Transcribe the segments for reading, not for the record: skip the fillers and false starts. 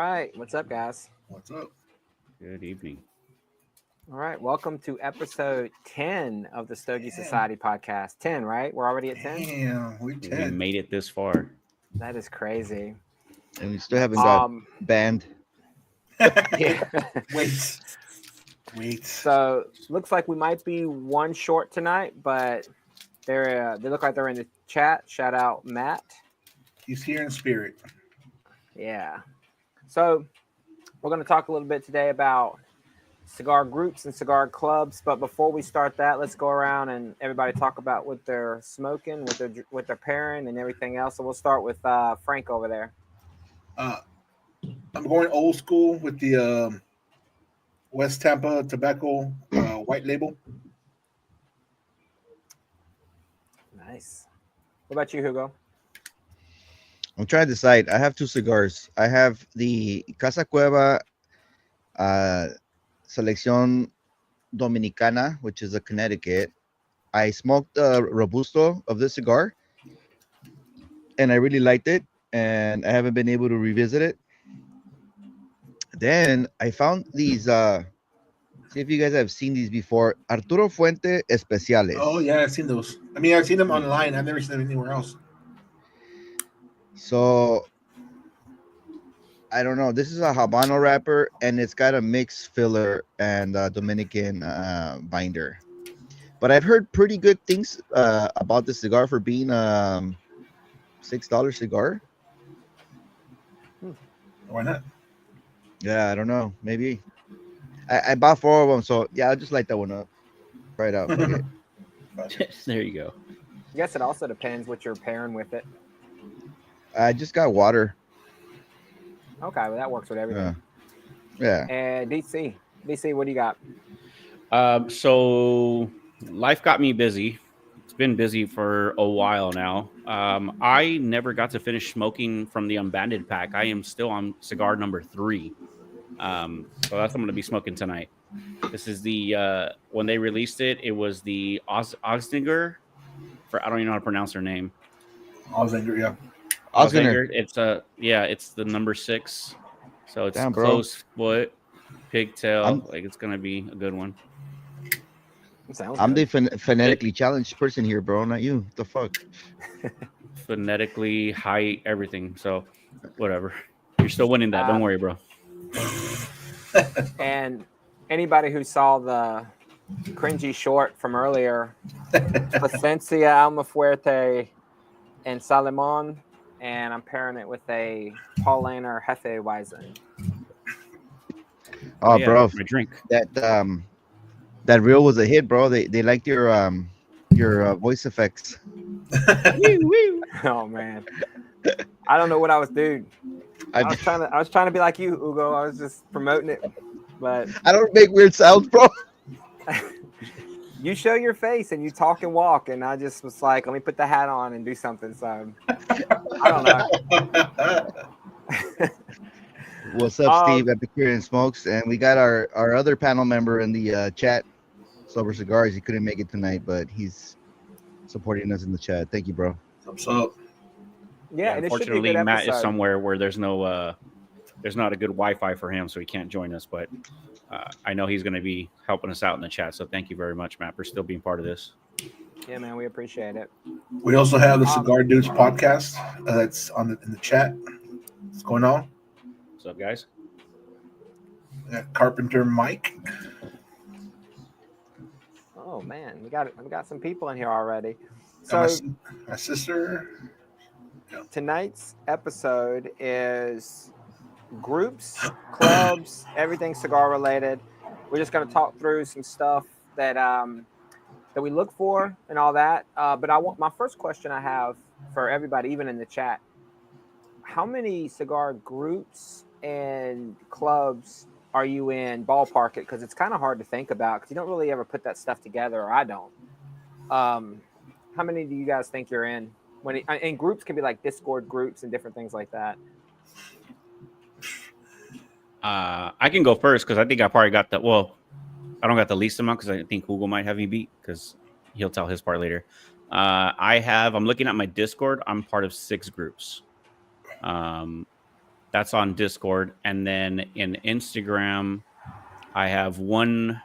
right. What's up, guys? What's up? Good evening. All right. Welcome to episode 10 of the Stogie Damn, Society podcast. 10, right? We're already at 10? damn, we We 10. made it this far. That is crazy. And we still haven't got Um, banned. yeah. Wait, wait. So looks like we might be one short tonight, but they look like they're in the chat. Shout out Matt. He's here in spirit. Yeah. So we're going to talk a little bit today about cigar groups and cigar clubs. But before we start that, let's go around and everybody talk about what they're smoking, what they're pairing, and everything else. So we'll start with Frank over there. I'm going old school with the West Tampa Tobacco white label. Nice. What about you, Hugo? I'm trying to decide. I have two cigars. I have the Casa Cueva Selección Dominicana, which is a Connecticut. I smoked the Robusto of this cigar, and I really liked it, and I haven't been able to revisit it. Then I found these. See if you guys have seen these before. Arturo Fuente Especiales. Oh yeah, I've seen those. I mean, I've seen them online. I've never seen them anywhere else. So I don't know. This is a Habano wrapper, and it's got a mixed filler and Dominican binder. But I've heard pretty good things about this cigar for being $6 cigar. Why not? Yeah, I don't know. Maybe I bought 4 of them, so yeah, I'll just light that one up. Try it out. Fuck it. There you go. I guess it also depends what you're pairing with it. I just got water. Okay, well, that works with everything. Yeah. And DC, what do you got? So life got me busy. It's been busy for a while now. I never got to finish smoking from the unbanded pack. I am still on cigar number 3. So that's what I'm going to be smoking tonight. This is the when they released it, it was the Osninger. I don't even know how to pronounce her name. Oslinger, yeah. Oslinger. It's it's the number 6. So it's Damn, bro. close foot, pigtail. I'm- It's gonna be a good one. It sounds I'm good. the phonetically challenged person here, bro. Not you. What the fuck? Phonetically, height, everything. So whatever. You're still winning that. Don't worry, bro. And anybody who saw the cringy short from earlier, Placencia, Almafuerte, and Salemon, and I'm pairing it with a Paulaner Hefeweizen. Oh, Yeah, bro, my drink. that reel was a hit, bro. They liked your voice effects. Oh man, I don't know what I was doing. I was trying to be like you, Hugo. I was just promoting it, but I don't make weird sounds, bro. you show your face and you talk and walk, and I just was like, let me put the hat on and do something. So I don't know. What's up, Steve? Epicurean Smokes, and we got our other panel member in the chat, Sober Cigars. He couldn't make it tonight, but he's supporting us in the chat. Thank you, bro. What's up? Yeah, and it should be a Unfortunately, good Matt is episode. somewhere where there's not a good Wi-Fi for him, so he can't join us. But I know he's going to be helping us out in the chat. So thank you very much, Matt, for still being part of this. Yeah, man, we appreciate it. We also have the Cigar Dudes podcast that's in the chat. What's going on? What's up, guys? We got Carpenter Mike. Oh man, we got some people in here already. And So my sister. tonight's episode is groups, clubs, everything cigar related. We're just going to talk through some stuff that that we look for and all that. But my first question I have for everybody, even in the chat, how many cigar groups and clubs are you in? Ballpark it, because it's kind of hard to think about because you don't really ever put that stuff together, or I don't. How many do you guys think you're in? And groups can be like Discord groups and different things like that. I can go first because I think I probably got the. Well, I don't got the least amount because I think Google might have me beat because he'll tell his part later. I'm looking at my Discord. I'm part of 6 groups. That's on Discord, and then in Instagram, I have one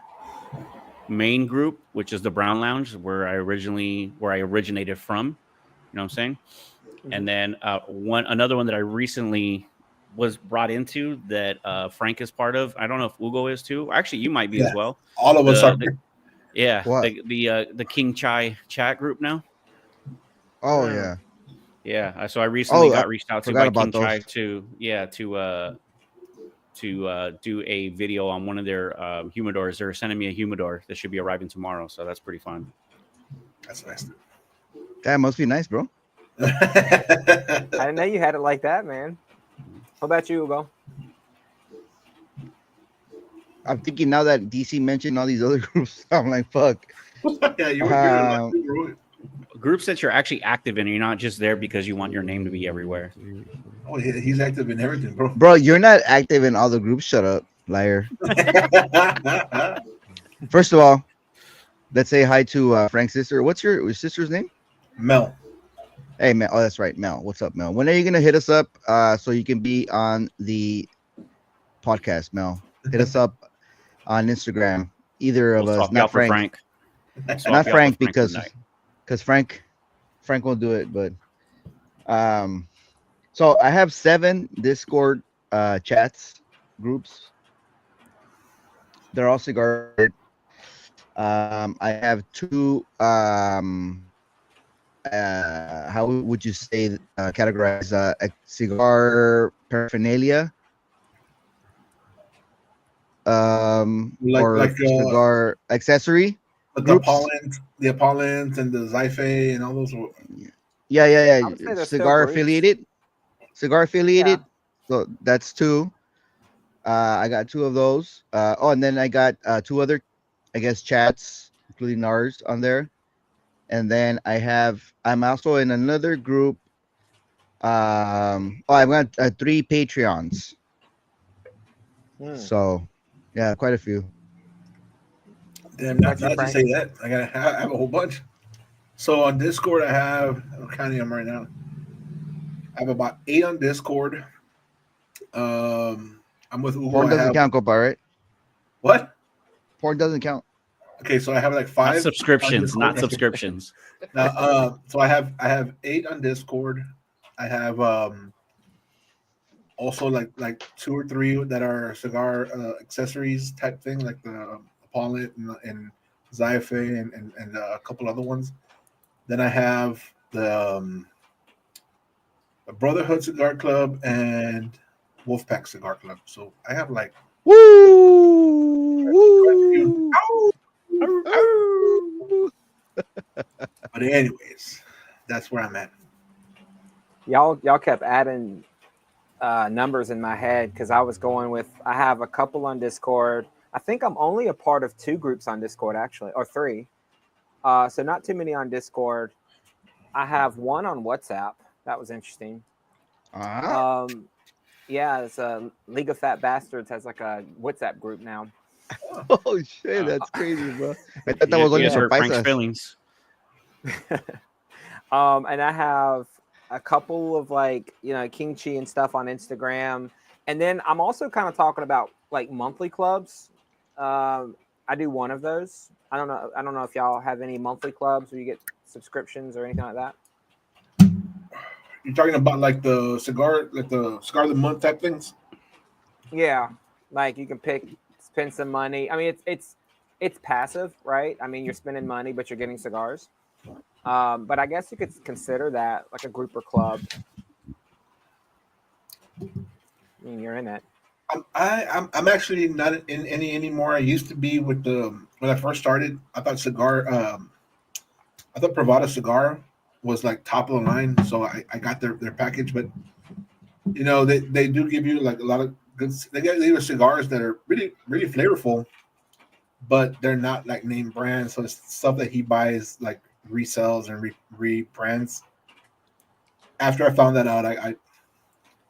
main group, which is the Brown Lounge, where I originated from. You know what I'm saying? And then another one that I recently was brought into that Frank is part of. I don't know if Ugo is too. Actually, you might be Yeah, as well. all of us are. What? The King Chai chat group now. Oh yeah. Yeah, so I recently Oh, I got reached out to forgot by about King those. Chai to do a video on one of their humidors. They're sending me a humidor that should be arriving tomorrow, so that's pretty fun. That's nice. That must be nice, bro. I didn't know you had it like that, man. How about you, Ugo? I'm thinking now that DC mentioned all these other groups, I'm like, fuck. Yeah, you're like, Groups that you're actually active in, you're not just there because you want your name to be everywhere. oh, he's active in everything, bro. Bro, you're not active in all the groups. Shut up, liar. First of all, let's say hi to Frank's sister. What's your sister's name? Mel. Hey, Mel. Oh, that's right, Mel. What's up, Mel? When are you gonna hit us up so you can be on the podcast, Mel? Hit us up on Instagram. Either of We'll us, swap you not out for Frank. Frank. Swap Not you out for Frank Frank because tonight. Frank won't do it. But so I have 7 Discord chats groups. They're all cigar. I have 2 how would you say categorize a cigar paraphernalia like or like cigar accessory the groups. Apollons and the Zyphe and all those. Yeah, I would say they're still cigar groups. affiliated. Yeah. So that's 2. I got 2 of those. And then I got 2 other, I guess, chats, including ours on there. And then I'm also in another group. I've got 3 Patreons. So, yeah, quite a few. Damn, About you, not to Frank? say that. I have a whole bunch. So on Discord, I'm counting them right now. I have about 8 on Discord. I'm with Ugo. Porn I doesn't have count, compadre. what? Porn doesn't count. Okay, so I have like Not 5 on subscriptions, not Discord. subscriptions. Now, so I have 8 on Discord. I have also like 2 or 3 that are cigar accessories type thing, like the Apollon and Zyphe and a couple other ones. Then I have the Brotherhood Cigar Club and Wolfpack Cigar Club. So I have like Woo! Woo! but anyways, that's where I'm at. Y'all kept adding numbers in my head because I was going with. I have a couple on Discord. I think I'm only a part of 2 groups on Discord actually, or 3. So not too many on Discord. I have 1 on WhatsApp. That was interesting. Yeah, it's a League of Fat Bastards has like a WhatsApp group now. Oh shit, that's crazy, bro. I thought that You was only just for hurt Frank's paisas. feelings. And I have a couple of like King Chi and stuff on Instagram, and then I'm also kind of talking about like monthly clubs. I do one of those. I don't know if y'all have any monthly clubs where you get subscriptions or anything like that. You're talking about like the cigar of the month type things. Yeah, like you can spend some money. I mean, it's passive, right? I mean, you're spending money, but you're getting cigars. But I guess you could consider that like a group or club. I mean, you're in it. I'm actually not in any anymore. I used to be with the when I first started. I thought Pravada Cigar was like top of the line, so I got their package. But they do give you like a lot of good. They give cigars that are really really flavorful, but they're not like name brands. So it's stuff that he buys like resells and rebrands. After I found that out,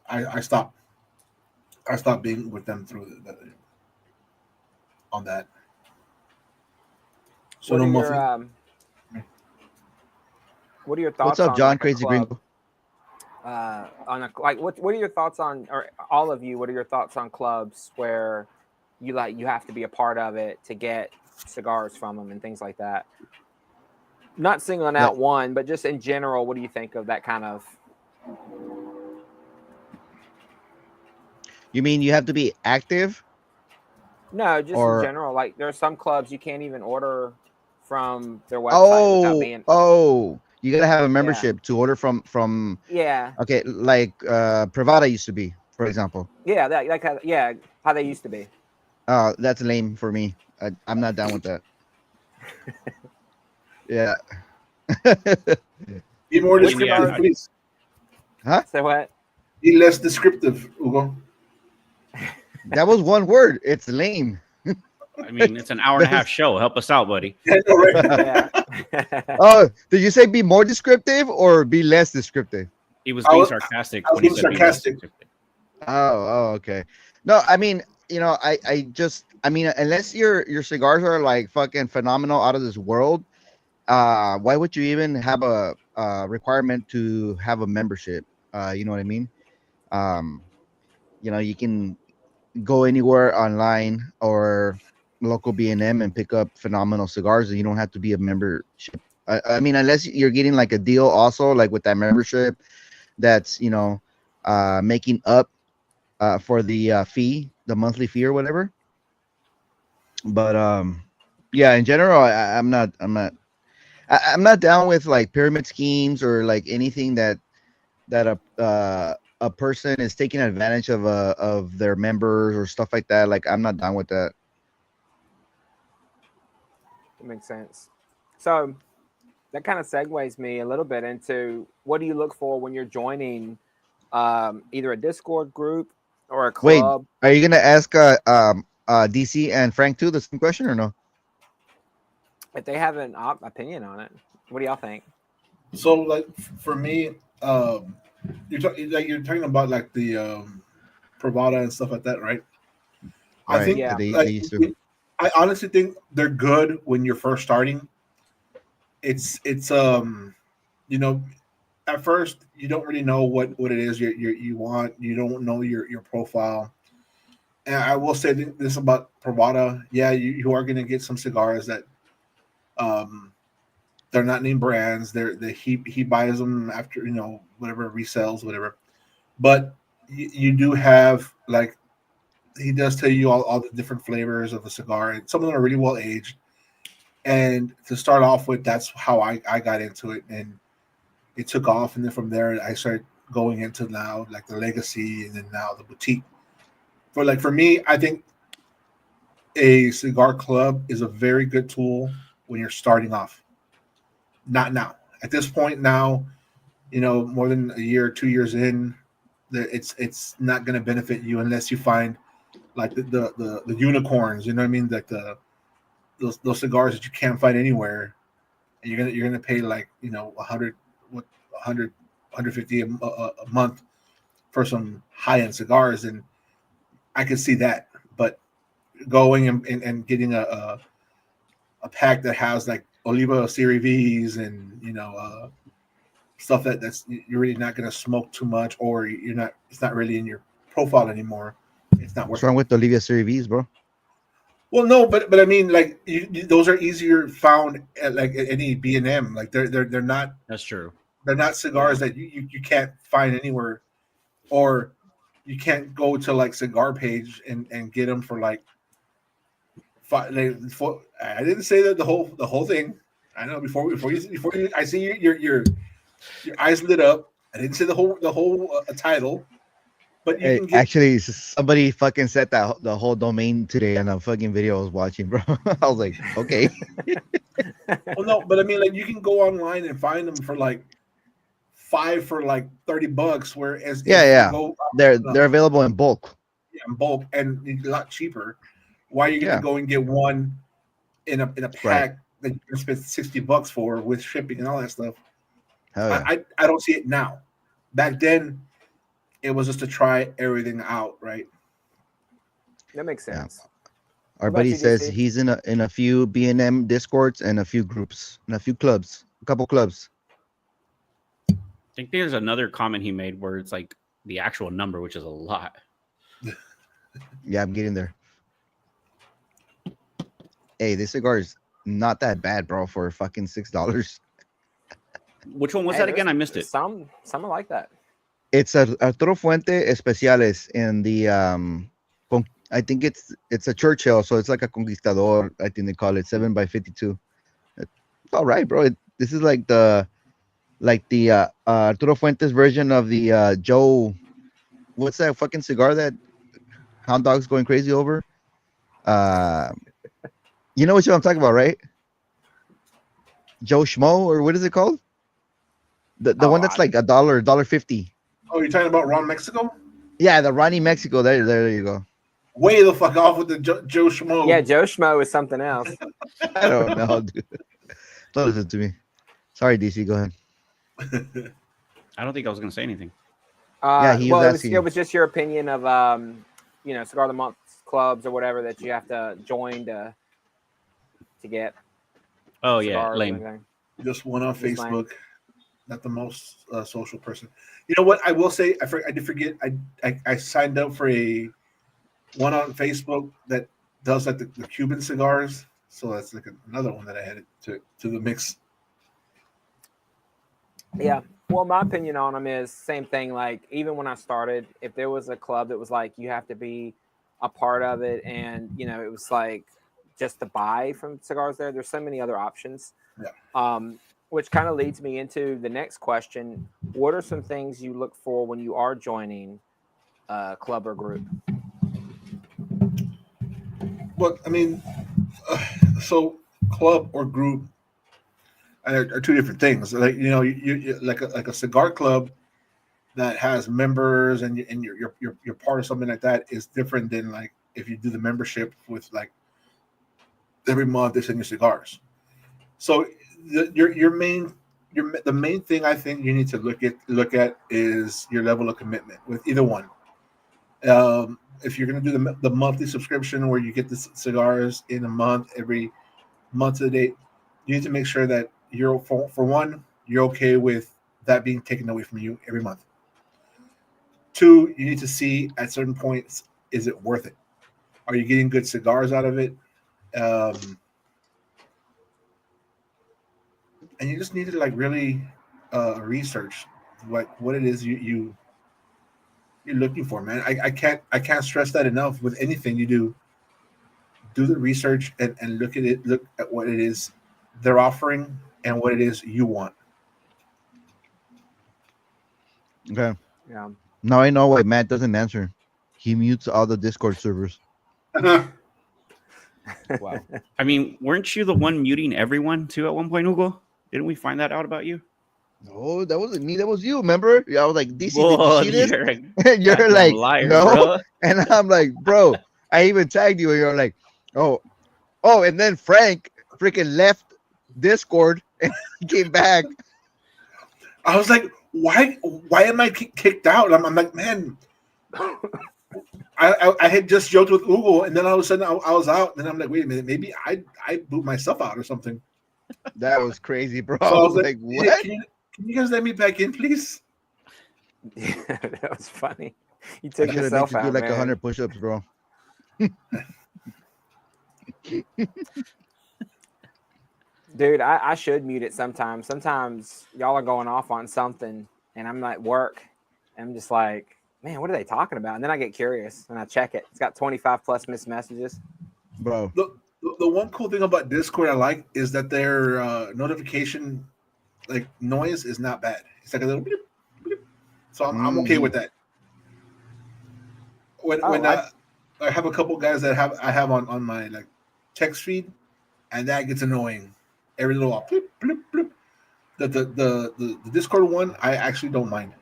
I stopped. I stopped being with them through on that. So What no are monthly. your What's thoughts up, on John? like a Crazy club? Gringo. on a like what are your thoughts on, or all of you, what are your thoughts on clubs where you have to be a part of it to get cigars from them and things like that? Not singling Like, out one, but just in general, what do you think of that kind of? you mean you have to be active, No, just in or general. Like there are some clubs you can't even order from their website without oh, being. oh, you gotta have a Yeah, membership to order from. yeah, Okay, like Privada used to be, for example. yeah. That kind of, yeah, how they used to be. That's lame for me. I'm not down with that. Yeah. Be more Which Yeah, descriptive, cigars? please. Huh? Say what? Be less descriptive, Hugo. That was one word. It's lame. I mean, it's an hour and a half show. Help us out, buddy. Yeah, no, right? Yeah. Oh, did you say be more descriptive or be less descriptive? He was I being was, sarcastic I was when he being said be less sarcastic. descriptive. Oh, okay. No, I mean, I mean, unless your cigars are like fucking phenomenal, out of this world, why would you even have a requirement to have a membership? You know what I mean? Um, you can go anywhere online or local B&M and pick up phenomenal cigars, and you don't have to be a membership. I mean, unless you're getting like a deal also, like with that membership, that's making up for the fee, the monthly fee or whatever. But yeah, in general, I'm not down with like pyramid schemes or like anything that a person is taking advantage of their members or stuff like that. Like, I'm not down with that. That makes sense. So that kind of segues me a little bit into what do you look for when you're joining either a Discord group or a Wait, club? are you gonna ask DC and Frank too the same question or no? If they have an opinion on it, what do y'all think? So, like for me, you're talking about like the Pravada and stuff like that, right? I Right. think Yeah, They like used to. I honestly think they're good when you're first starting. It's you know at first you don't really know what it is you want. You don't know your profile. And I will say this about Pravada. Yeah, you are going to get some cigars that um they're not named brands. He buys them after whatever resells whatever. But you do have like he does tell you all the different flavors of the cigar, and some of them are really well aged. And to start off with, that's how I got into it, and it took off. And then from there, I started going into now like the legacy, and then now the boutique. For me, I think a cigar club is a very good tool when you're starting off. Not now. At this point now, more than a year or 2 years in, it's not going to benefit you unless you find like the unicorns. You know what I mean? Like those cigars that you can't find anywhere, and you're gonna pay like 100 what 100 150 a month for some high end cigars, and I can see that. But going and getting a pack that has like Oliva Serie V's and stuff that's you're really not gonna smoke too much, or it's not really in your profile anymore. It's not What's worth it. wrong with Olivia Cervez, bro? Well, no, but I mean, like those are easier found at like at any B and M. Like That's true. they're not yeah. cigars that you can't find anywhere, or you can't go to like cigar page and get them for like five. I didn't say that the whole thing. I know before you I see your eyes lit up. I didn't say the whole title, but you Hey, can get. actually, somebody fucking said that the whole domain today on a fucking video I was watching, bro. I was like, okay. Well, no, but I mean, like you can go online and find them for like five for like $30. Whereas Yeah, if you yeah. go They're available in bulk. in bulk and a lot cheaper, why are you going to Yeah, go and get one in a right. pack that you can spend $60 for with shipping and all that stuff? Hell yeah. I don't see it now. Back then, it was just to try everything out, right? That makes Yeah. sense. Our What about buddy you, says DC? he's in a few B&M discords and a few groups and a few clubs, a couple clubs. think there's another comment he made where it's like the actual number, which is a lot. Yeah, I'm getting there. Hey, this cigar is not that bad, bro, for fucking $6. Which one was Hey, that again? I missed it. Some are like that. It's a Arturo Fuente Especiales in the I think it's a Churchill, so it's like a Conquistador. I think they call it 7x52. It's all right, bro. This is like the Arturo Fuentes version of the Joe. What's that fucking cigar that Hound Dog's going crazy over? Uh, you know what I'm talking about, right? Joe Schmo, or what is it called? The one that's like $1.50. Oh, you're talking about Ron Mexico? Yeah, the Ronnie Mexico. There you go. Way the fuck off with the Joe Schmo. Yeah, Joe Schmo is something else. I don't know, dude. Don't listen to me. Sorry, DC. Go ahead. I don't think I was going to say anything. Yeah, he was asking. It was just your opinion of Cigar of the Month clubs or whatever that you have to join to get. Oh yeah, cigars or lame. anything. Just one on Just lame. Facebook. Not the most social person. You know what? I will say, I did forget. I signed up for a one on Facebook that does like the Cuban cigars. So that's like another one that I added to the mix. Yeah. Well, my opinion on them is same thing. Like even when I started, if there was a club that was like you have to be a part of it, and it was like just to buy from cigars there's so many other options. Yeah. Which kind of leads me into the next question. What are some things you look for when you are joining a club or group? Well, I mean, so club or group are two different things. Like you like a cigar club that has members and you're part of something like that is different than like if you do the membership with like every month they send you cigars. So the main thing I think you need to look at is your level of commitment with either one. If you're going to do the monthly subscription where you get the cigars in a month every month to date, you need to make sure that you're for one you're okay with that being taken away from you every month. Two, you need to see at certain points, is it worth it? Are you getting good cigars out of it? And you just need to like really research like what it is you're looking for, man. I can't stress that enough. With anything you do the research and look at what it is they're offering and what it is you want. Okay. Yeah. Now I know why Matt doesn't answer. He mutes all the Discord servers. Wow. I mean, weren't you the one muting everyone too at one point, Hugo? Didn't we find that out about you? No, that wasn't me. That was you. Remember? Yeah, I was like, DC, Whoa, did you see this? you're a And you're goddamn like, liar, no. bro. And I'm like, bro, I even tagged you, and you're like, oh, and then Frank freaking left Discord and came back. I was like, why am I kicked out? I'm like, man, I had just joked with Google, and then all of a sudden I was out. And then I'm like, wait a minute, maybe I boot myself out or something. That was crazy, bro. So I was like, what? Hey, can you guys let me back in, please? Yeah, that was funny. You I took should have made yourself you do out, like man. 100 push-ups, bro. Dude, I should mute it sometimes. Sometimes y'all are going off on something, and I'm at work, and I'm just like, man, what are they talking about? And then I get curious, and I check it. It's got 25 plus missed messages. Bro. The one cool thing about Discord I like is that their notification like noise is not bad. It's like a little bleep, bleep. So I'm okay with that. When I have a couple guys that I have on my like text feed, and that gets annoying. Every little bleep, bleep, bleep. The Discord one I actually don't mind.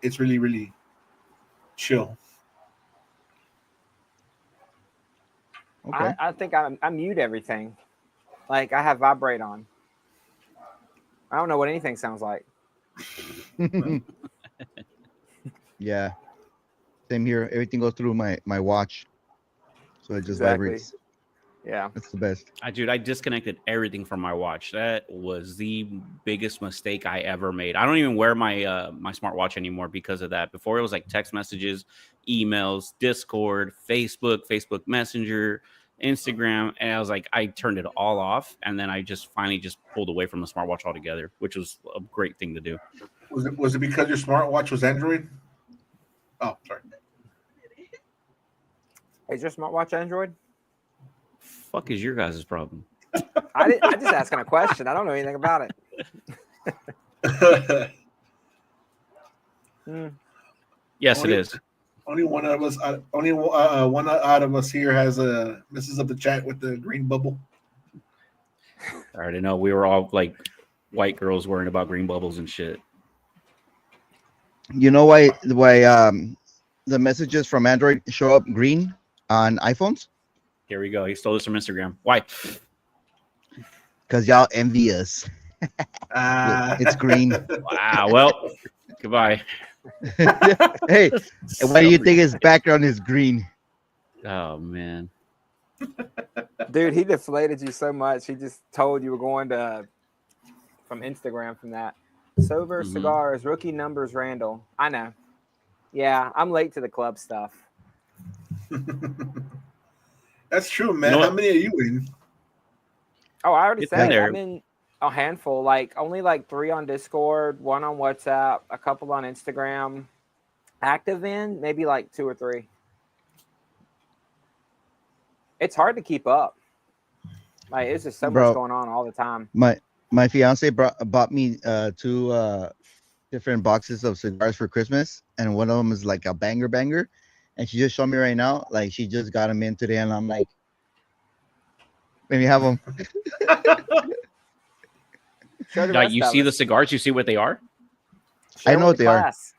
It's really really chill. Okay. I think I mute everything. Like I have vibrate on. I don't know what anything sounds like. Yeah. Same here. Everything goes through my watch. So it just vibrates. Yeah. That's the best. Dude, I disconnected everything from my watch. That was the biggest mistake I ever made. I don't even wear my my smartwatch anymore because of that. Before it was like text messages, emails, Discord, Facebook Messenger, Instagram, and I was like, I turned it all off, and then I just finally just pulled away from the smartwatch altogether, which was a great thing to do. Was it because your smartwatch was Android? Oh, sorry. Is your smartwatch Android? Fuck is your guys' problem? I just asking a question. I don't know anything about it. Yes, Only- it is. Only one of us. Only one out of us here has a messes up the chat with the green bubble. I already know we were all like white girls worrying about green bubbles and shit. You know why the messages from Android show up green on iPhones? Here we go. He stole this from Instagram. Why? Because y'all envy us. It's green. Wow. Well, goodbye. Hey, and why do you think his background is green? Oh man. Dude, he deflated you so much. He just told you were going to from Instagram from that. Sober Mhm. Cigars, rookie numbers, Randall. I know. Yeah, I'm late to the club stuff. That's true, man. You know How what? many are you in? Oh, I already It's in said there. I'm in a handful, like only like 3 on Discord, 1 on WhatsApp, a couple on Instagram. Active in maybe like 2 or 3. It's hard to keep up. Like it's just so much Bro. going on all the time. My fiance bought me 2 different boxes of cigars for Christmas, and one of them is like a banger, and she just showed me right now, like she just got them in today, and I'm like, let me have them. Share the Like rest you of see the us. cigars, you see what they are. Share I know with what the they are. class.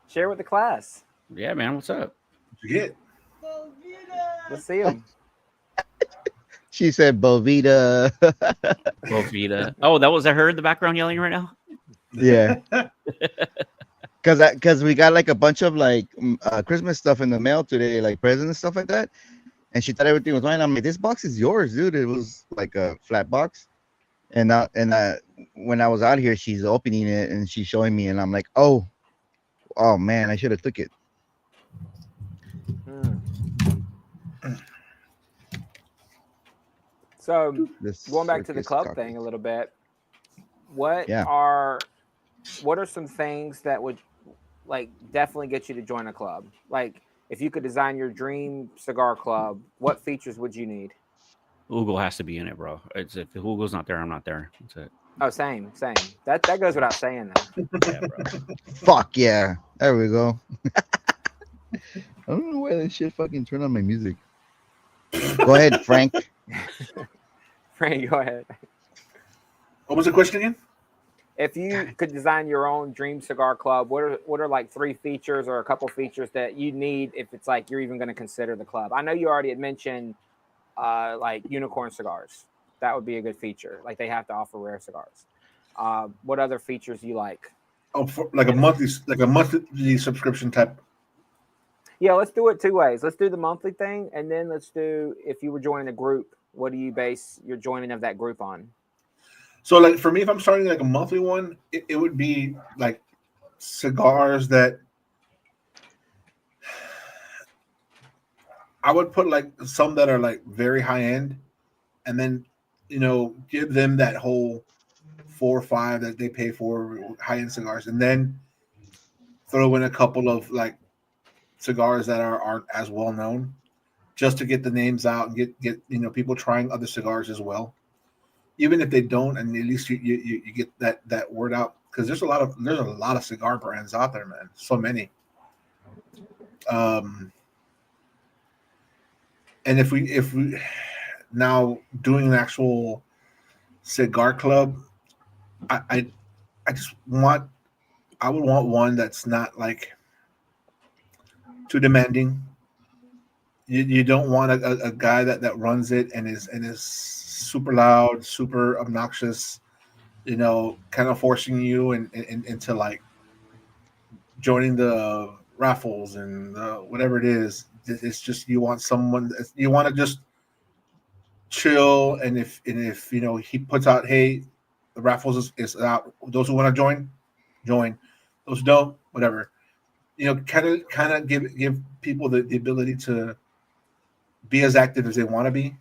Share with the class. Yeah, man. What's up? Forget. Let's see them. She said Bovita. Bovita. Oh, that was her in the background yelling right now. Yeah, because we got like a bunch of like Christmas stuff in the mail today, like presents and stuff like that, and she thought everything was fine. I'm like, this box is yours, dude. It was like a flat box, and when I was out here, she's opening it and she's showing me, and I'm like, oh man, I should have took it. So This going back to the circus club cock- thing a little bit, what Yeah. are some things that would like definitely get you to join a club? Like if you could design your dream cigar club, what features would you need? Google has to be in it, bro. It's if Google's not there, I'm not there. That's it. Oh, same. That goes without saying though. Yeah, bro. Fuck yeah, there we go. I don't know why that shit fucking turned on my music. Go ahead, Frank. Frank, go ahead. What was the question again? If you could design your own dream cigar club, what are like 3 features or a couple features that you need if it's like you're even going to consider the club? I know you already had mentioned like unicorn cigars. That would be a good feature. Like they have to offer rare cigars. What other features you like? Oh, like a monthly subscription type. Yeah, let's do it 2 ways. Let's do the monthly thing, and then let's do if you were joining a group. What do you base your joining of that group on? So, like for me, if I'm starting like a monthly one, it would be like cigars that I would put like some that are like very high end, and then give them that whole 4 or 5 that they pay for high end cigars, and then throw in a couple of like cigars that aren't as well known, just to get the names out and get people trying other cigars as well. Even if they don't, and at least you get that word out, because there's a lot of cigar brands out there, man. So many. And if we now doing an actual cigar club, I would want one that's not like too demanding. You don't want a guy that runs it and is super loud, super obnoxious, kind of forcing you into like joining the raffles and whatever it is. It's just you want to just chill, and if you know he puts out, hey, the raffles is out. Those who want to join. Those who don't, whatever. You know, kind of give people the ability to be as active as they want to be,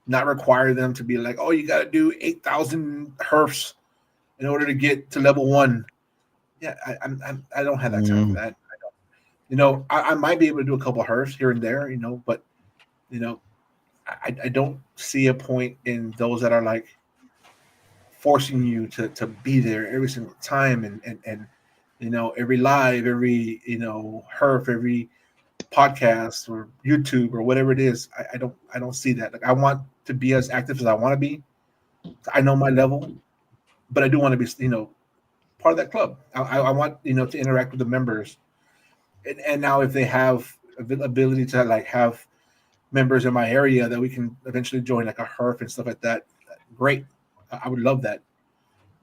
not require them to be like, oh, you got to do 8,000 herfs in order to get to level one. Yeah, I don't have that time for Mm, that. You know, I might be able to do a couple herfs here and there, you know, but you know, I don't see a point in those that are like forcing you to be there every single time and you know every live, every you know herf, every podcast or YouTube or whatever it is. I don't see that. Like I want to be as active as I want to be. I know my level, but I do want to be you know part of that club. I want you know to interact with the members, and now if they have ability to like have members in my area that we can eventually join like a herf and stuff like that, great. I would love that,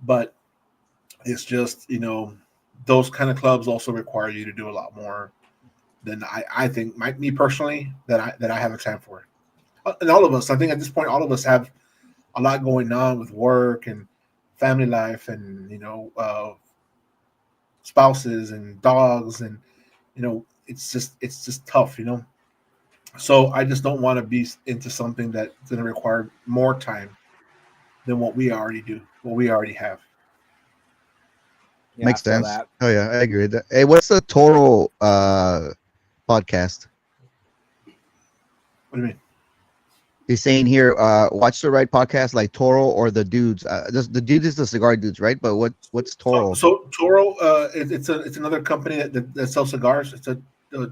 but it's just you know those kind of clubs also require you to do a lot more than I think me personally that I have a time for. And all of us, I think at this point, all of us have a lot going on with work and family life, and you know, spouses and dogs, and you know, it's just tough, you know. So I just don't want to be into something that's going to require more time than what we already do, what we already have. Yeah, I makes feel sense. that. Oh yeah, I agree with that. Hey, what's the total podcast? What do you mean? He's saying here, watch the right podcast like Toro or the dudes. The dude is the cigar dudes, right? But what's So, Toro? so Toro, it's another company that sells cigars. It's a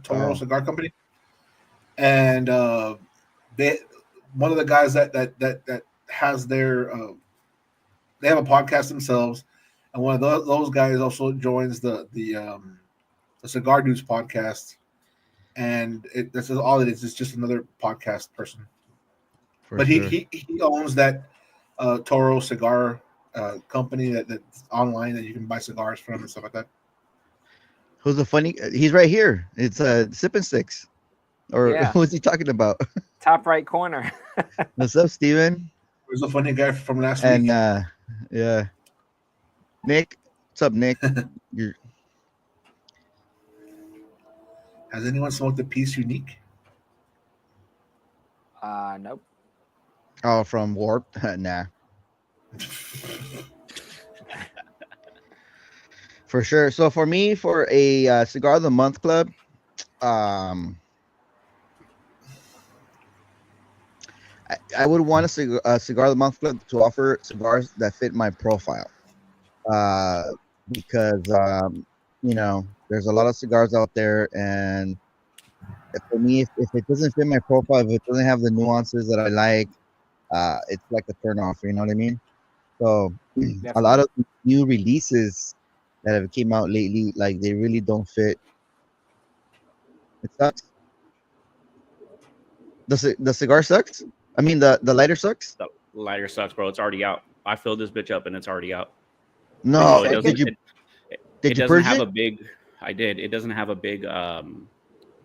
Toro Oh, cigar company, and they one of the guys that has their they have a podcast themselves, and one of those guys also joins the Cigar Dudes podcast, and this is all it is. It's just another podcast person, for but he sure. he, he owns that Toro cigar company that's online that you can buy cigars from and stuff like that. Who's the funny? He's right here. It's Sipping Sticks. Or Yeah, who's he talking about? top right corner. What's up, Steven? There's a funny guy from last And week. yeah, Nick. What's up, Nick? You're Has anyone smoked a piece unique? Nope. oh from Warp. Nah, for sure. So for me, for a cigar of the month club, um, I would want a cigar of the month club to offer cigars that fit my profile. Uh, because you know, there's a lot of cigars out there, and for me, if it doesn't fit my profile, if it doesn't have the nuances that I like, it's like a turn off. You know what I mean? So a lot Definitely. of new releases that have came out lately, like they really don't fit. It sucks. The cigar sucks. I mean the lighter sucks. The lighter sucks, bro. It's already out. I filled this bitch up and it's already out. Did you No, So it shake doesn't it? it did you doesn't purge have it? a big. I did. It doesn't have a big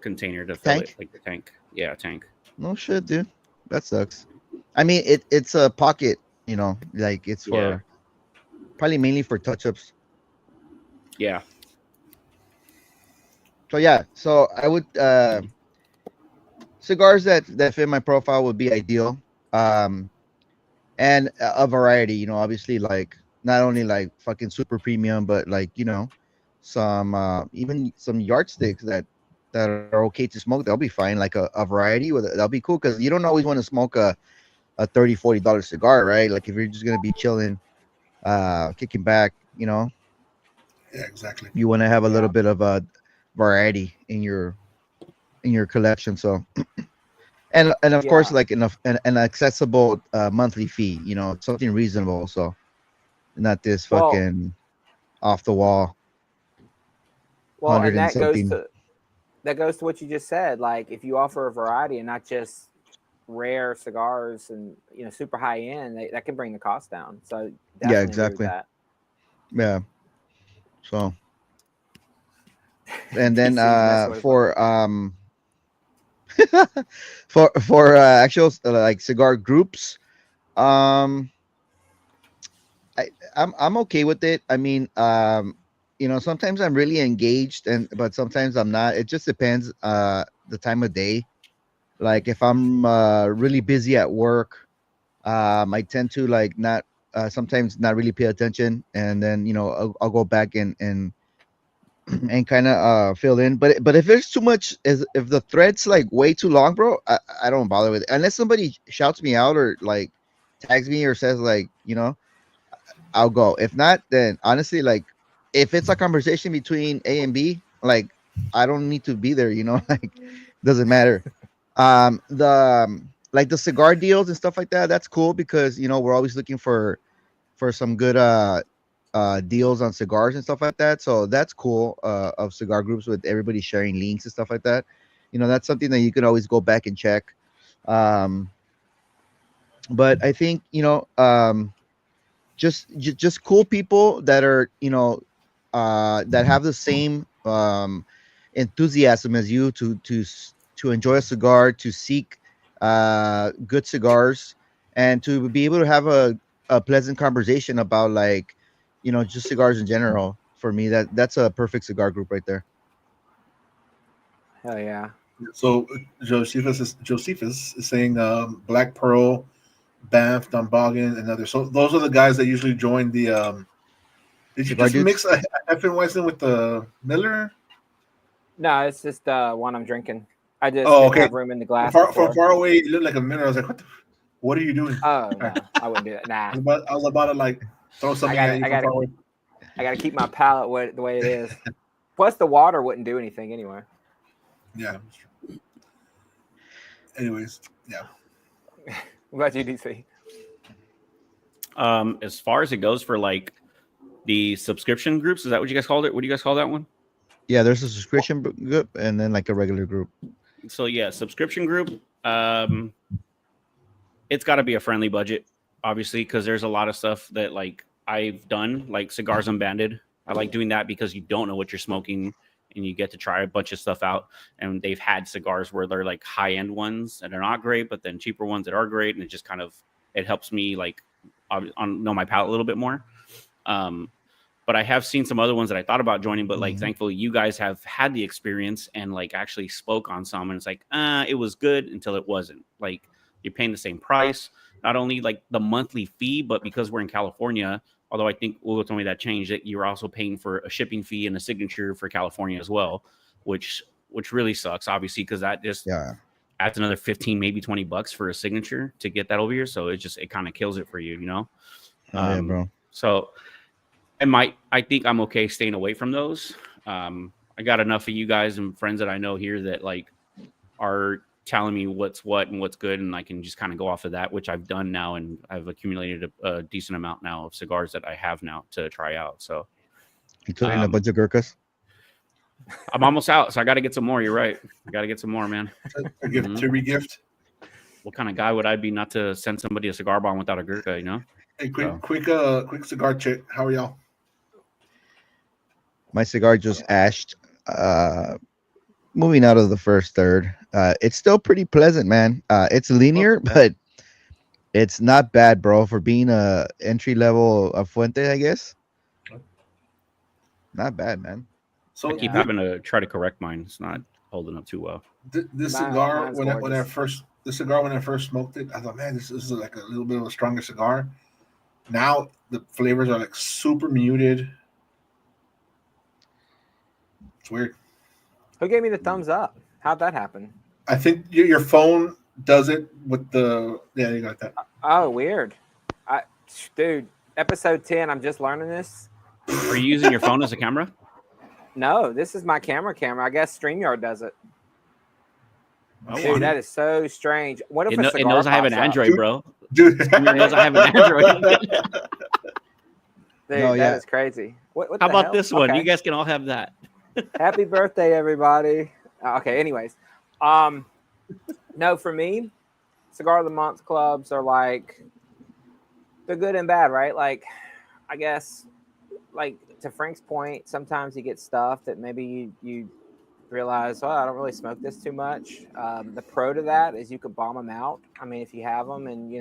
container to fill it Tank? like the tank. Yeah, tank. No shit, dude. That sucks. I mean it's a pocket. You know, like it's Yeah, for probably mainly for touch ups. yeah, So yeah, so I would cigars that fit my profile would be ideal. Um, and a variety, you know, obviously like not only like fucking super premium, but like you know, some even some yardsticks that are okay to smoke. They'll be fine. Like a variety with that'll be cool because you don't always want to smoke a $30-$40 cigar, right? Like if you're just gonna be chilling, kicking back, you know, Yeah, exactly. you want to have a little Yeah. bit of a variety in your collection. So and of course Yeah. like an accessible monthly fee, you know, something reasonable. So not this Well, fucking off the wall well, hundred and and something. that goes to what you just said. Like, if you offer a variety and not just rare cigars and super high end, that can bring the cost down. So Yeah, definitely agree with exactly. that. Yeah. So and then DC is messing with us. for For actual like cigar groups, um, I'm okay with it. I mean, sometimes I'm really engaged, but sometimes I'm not. It just depends the time of day. Like if I'm really busy at work, I tend to like not sometimes not really pay attention, and then I'll go back and and kind of fill in. But if there's too much, if the thread's like way too long, bro, I don't bother with it unless somebody shouts me out or like tags me or says like I'll go. If not, then honestly, like if it's a conversation between A and B, like I don't need to be there, like doesn't matter. Like the cigar deals and stuff like that, that's cool because we're always looking for some good deals on cigars and stuff like that. So that's cool of cigar groups with everybody sharing links and stuff like that. That's something that you can always go back and check. Um but I think just cool people that are that have the same enthusiasm as you to enjoy a cigar, to seek good cigars, and to be able to have a pleasant conversation about like just cigars in general. For me, that's a perfect cigar group right there. Hell yeah. So Josephus is saying Black Pearl, Banff, Dunbogan, and others. So those are the guys that usually join the. Did you Cigar just dudes. mix a Hefeweizen with the Miller? No, it's just one I'm drinking. I just Oh, didn't okay. have room in the From glass far before. away, it looked like a Miller. I was like, what are you doing? Oh I no, I wouldn't do that. Nah, was about to like throw I something got at to you I from got to far away. I got to keep my palate the way it is. Plus, the water wouldn't do anything anyway. Yeah. Anyways, yeah. What about you, DC? As far as it goes for like the subscription groups, is that what you guys called it? What do you guys call that one? Yeah, there's a subscription group and then like a regular group. So yeah, subscription group. It's got to be a friendly budget, obviously, because there's a lot of stuff that like I've done, like cigars unbanded. I like doing that because you don't know what you're smoking and you get to try a bunch of stuff out. And they've had cigars where they're like high end ones and they're not great, but then cheaper ones that are great, and it just kind of it helps me like know my palate a little bit more. Um, but I have seen some other ones that I thought about joining, but like thankfully you guys have had the experience and like actually spoke on some, and it's like it was good until it wasn't. Like you're paying the same price, not only like the monthly fee, but because we're in California, although I think Ugo told me that changed, that you're also paying for a shipping fee and a signature for California as well, which really sucks, obviously, because that just Yeah. adds another 15, maybe $20 for a signature to get that over here. So it kind of kills it for you, you know? Oh yeah, bro. So I think I'm okay staying away from those. I got enough of you guys and friends that I know here that like are telling me what's what and what's good, and I can just kind of go off of that, which I've done now, and I've accumulated a decent amount now of cigars that I have now to try out. So Including a bunch of Gurkhas. I'm almost out, so I got to get some more. You're right, I got to get some more, man. A gift to regift. What kind of guy would I be not to send somebody a cigar bomb without a Gurkha? You know. Hey, quick cigar check. How are y'all? My cigar just ashed. Moving out of the first third. It's still pretty pleasant, man. It's linear, but it's not bad, bro, for being a entry level of Fuente, I guess. Not bad, man. So I keep having to try to correct mine. It's not holding up too well. This cigar, Mine's when I gorgeous. first smoked it, I thought, man, this is like a little bit of a stronger cigar. Now the flavors are like super muted. It's weird. Who gave me the thumbs up? How'd that happen? I think your phone does it with the you got that. Oh, weird. Dude, episode 10. I'm just learning this. Are you using your phone as a camera? No, this is my camera. I guess StreamYard does it. Dude, that is so strange. What if it knows I have an Android, bro? Dude, It knows I have an Android. Dude, No, that yeah. is crazy. What How the about hell? this one? Okay. You guys can all have that. Happy birthday, everybody. Okay, anyways. No, for me, Cigar of the Month clubs are like, they're good and bad, right? Like, I guess, like to Frank's point, sometimes you get stuff that maybe you realize, oh, I don't really smoke this too much. The pro to that is you could bomb them out. I mean, if you have them, and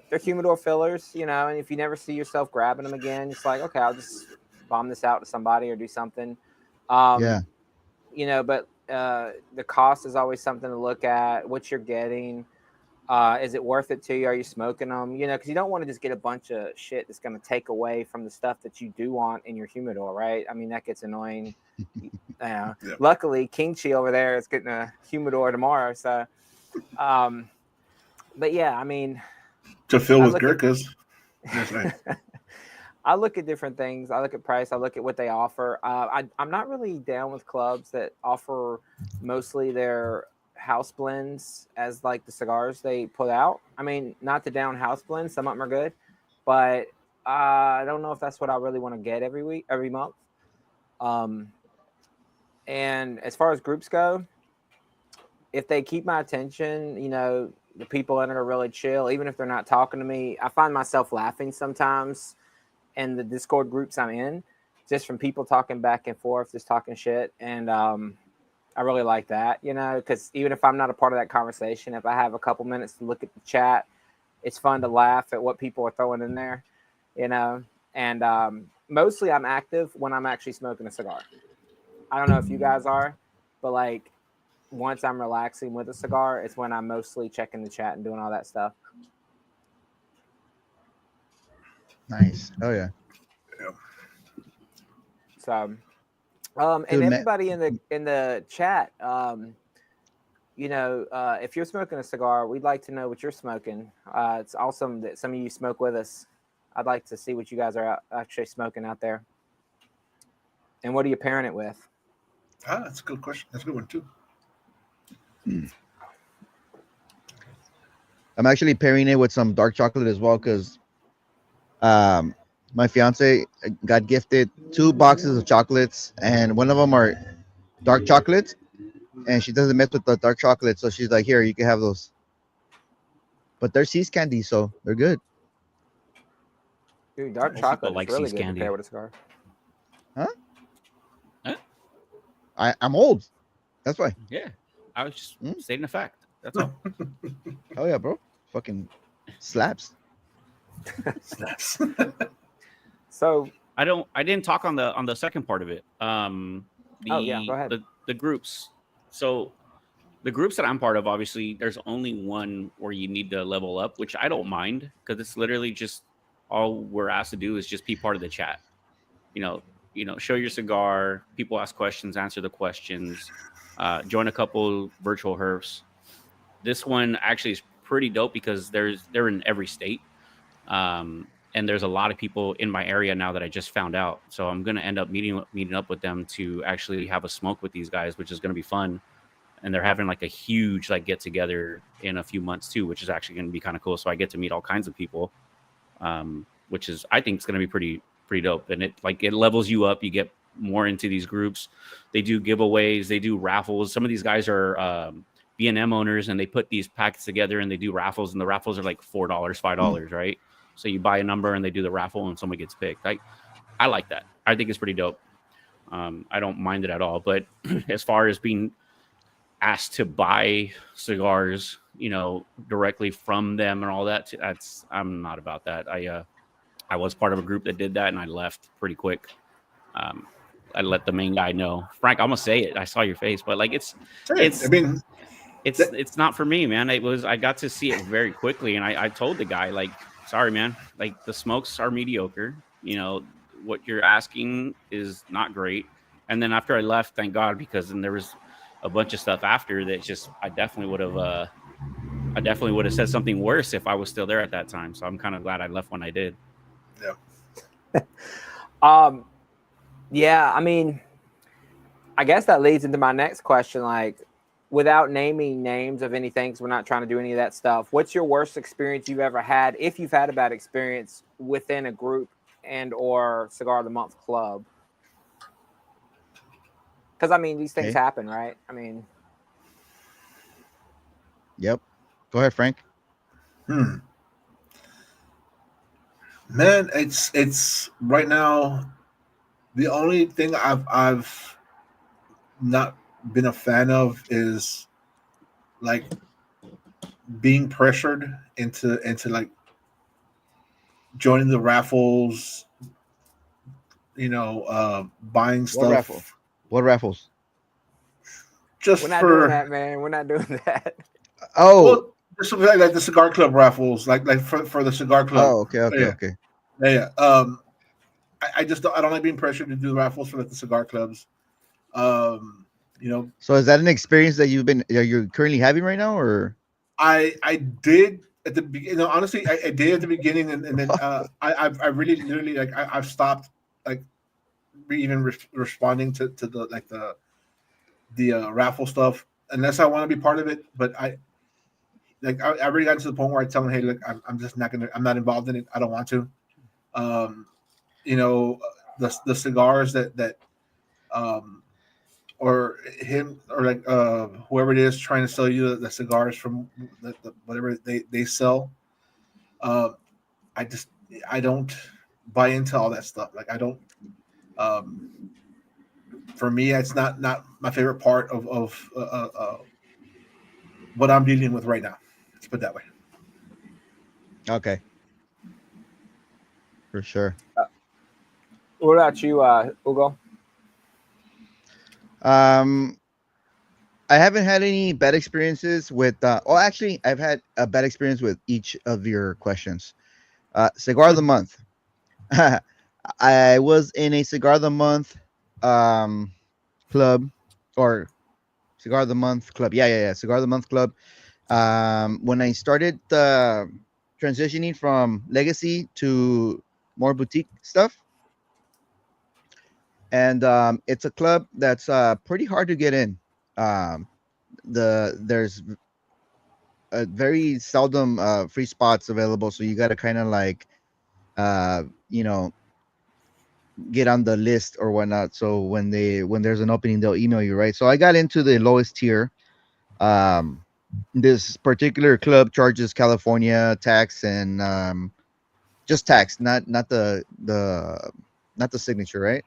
they're humidor fillers, and if you never see yourself grabbing them again, it's like, okay, I'll just bomb this out to somebody or do something. Yeah. But the cost is always something to look at. What you're getting. Is it worth it to you? Are you smoking them? Because you don't want to just get a bunch of shit that's going to take away from the stuff that you do want in your humidor, right? I mean, that gets annoying. Yep. Luckily, King Chi over there is getting a humidor tomorrow. So, but yeah, I mean, To fill I with look Gurkhas. That's right. I look at different things. I look at price. I look at what they offer. I'm not really down with clubs that offer mostly their house blends as like the cigars they put out. I mean, not to down house blends. Some of them are good, but I don't know if that's what I really want to get every month. And as far as groups go, if they keep my attention, the people in it are really chill. Even if they're not talking to me, I find myself laughing sometimes in the Discord groups I'm in, just from people talking back and forth, just talking shit. And I really like that, because even if I'm not a part of that conversation, if I have a couple minutes to look at the chat, it's fun to laugh at what people are throwing in there, And mostly I'm active when I'm actually smoking a cigar. I don't know if you guys are, but like once I'm relaxing with a cigar, it's when I'm mostly checking the chat and doing all that stuff. Nice. Oh yeah. So, Dude, and everybody in the chat, if you're smoking a cigar, we'd like to know what you're smoking. It's awesome that some of you smoke with us. I'd like to see what you guys are actually smoking out there. And what are you pairing it with? That's a good question. That's a good one too. I'm actually pairing it with some dark chocolate as well because my fiance got gifted 2 boxes of chocolates, and one of them are dark chocolates, and she doesn't mess with the dark chocolate, so she's like, "Here, you can have those." But they're Seas candy, so they're good. Dude, dark Most people chocolate is like really Seas good to candy. pair with a cigar. Huh? Huh? I'm old. That's why. Yeah, I was just stating a fact. That's all. Oh yeah, bro. Fucking slaps. Snaps. So I didn't talk on the second part of it. yeah, go ahead. The groups. So the groups that I'm part of, obviously, there's only one where you need to level up, which I don't mind because it's literally just all we're asked to do is just be part of the chat. Show your cigar. People ask questions, answer the questions. Join a couple virtual herfs. This one actually is pretty dope because they're in every state. And there's a lot of people in my area now that I just found out. So I'm going to end up meeting up with them to actually have a smoke with these guys, which is going to be fun. And they're having like a huge like get together in a few months too, which is actually going to be kind of cool. So I get to meet all kinds of people, which is I think it's going to be pretty dope. And it levels you up. You get more into these groups. They do giveaways. They do raffles. Some of these guys are B&M owners, and they put these packets together and they do raffles. And the raffles are like $4, $5, right? So you buy a number and they do the raffle and someone gets picked. I like that. I think it's pretty dope. I don't mind it at all. But as far as being asked to buy cigars, directly from them and all that, I'm not about that. I was part of a group that did that and I left pretty quick. I let the main guy know. Frank, I'm gonna say it. I saw your face, but like it's not for me, man. I got to see it very quickly, and I told the guy, like, sorry, man, like the smokes are mediocre. What you're asking is not great. And then after I left, thank God, because then there was a bunch of stuff after that. Just I definitely would have said something worse if I was still there at that time. So I'm kind of glad I left when I did. Yeah. Yeah, I mean, I guess that leads into my next question. Like, without naming names of anything, because we're not trying to do any of that stuff, what's your worst experience you've ever had, if you've had a bad experience within a group and or Cigar of the Month club? Because, I mean, these things happen, right? I mean. Yep. Go ahead, Frank. Man, it's right now the only thing I've not been a fan of is like being pressured into like joining the raffles, buying What raffle? stuff What raffles? just We're not doing for that, man. We're not doing that. Oh, well, just like the cigar club raffles, like for the cigar club. oh, okay, okay, Yeah, okay. yeah. I just don't, I don't like being pressured to do raffles for like the cigar clubs. Um, you know, So is that an experience that you're currently having right now, or? I did at the beginning. Honestly, I did at the beginning, and then I really literally like I've stopped like even responding to the like the raffle stuff unless I want to be part of it. But I already got to the point where I tell them, hey, look, I'm just not gonna, I'm not involved in it. I don't want to. Um, you know, the cigars that um or him or like whoever it is trying to sell you the cigars from whatever they sell. Um, I just I don't buy into all that stuff. Like I don't. Um, for me, it's not my favorite part of what I'm dealing with right now. Let's put it that way. Okay, for sure. What about you, Ugo? Um, I haven't had any bad experiences with. Oh, actually, I've had a bad experience with each of your questions. Cigar of the month. I was in a cigar of the month um club, or cigar of the month club. Yeah. Cigar of the month club. When I started transitioning from legacy to more boutique stuff, and it's a club that's pretty hard to get in. Um, there's a very seldom free spots available, so you got to kind of like uh, you know get on the list or whatnot. So when there's an opening, they'll email you, right? So I got into the lowest tier. Um, this particular club charges California tax and just tax, not the signature, right?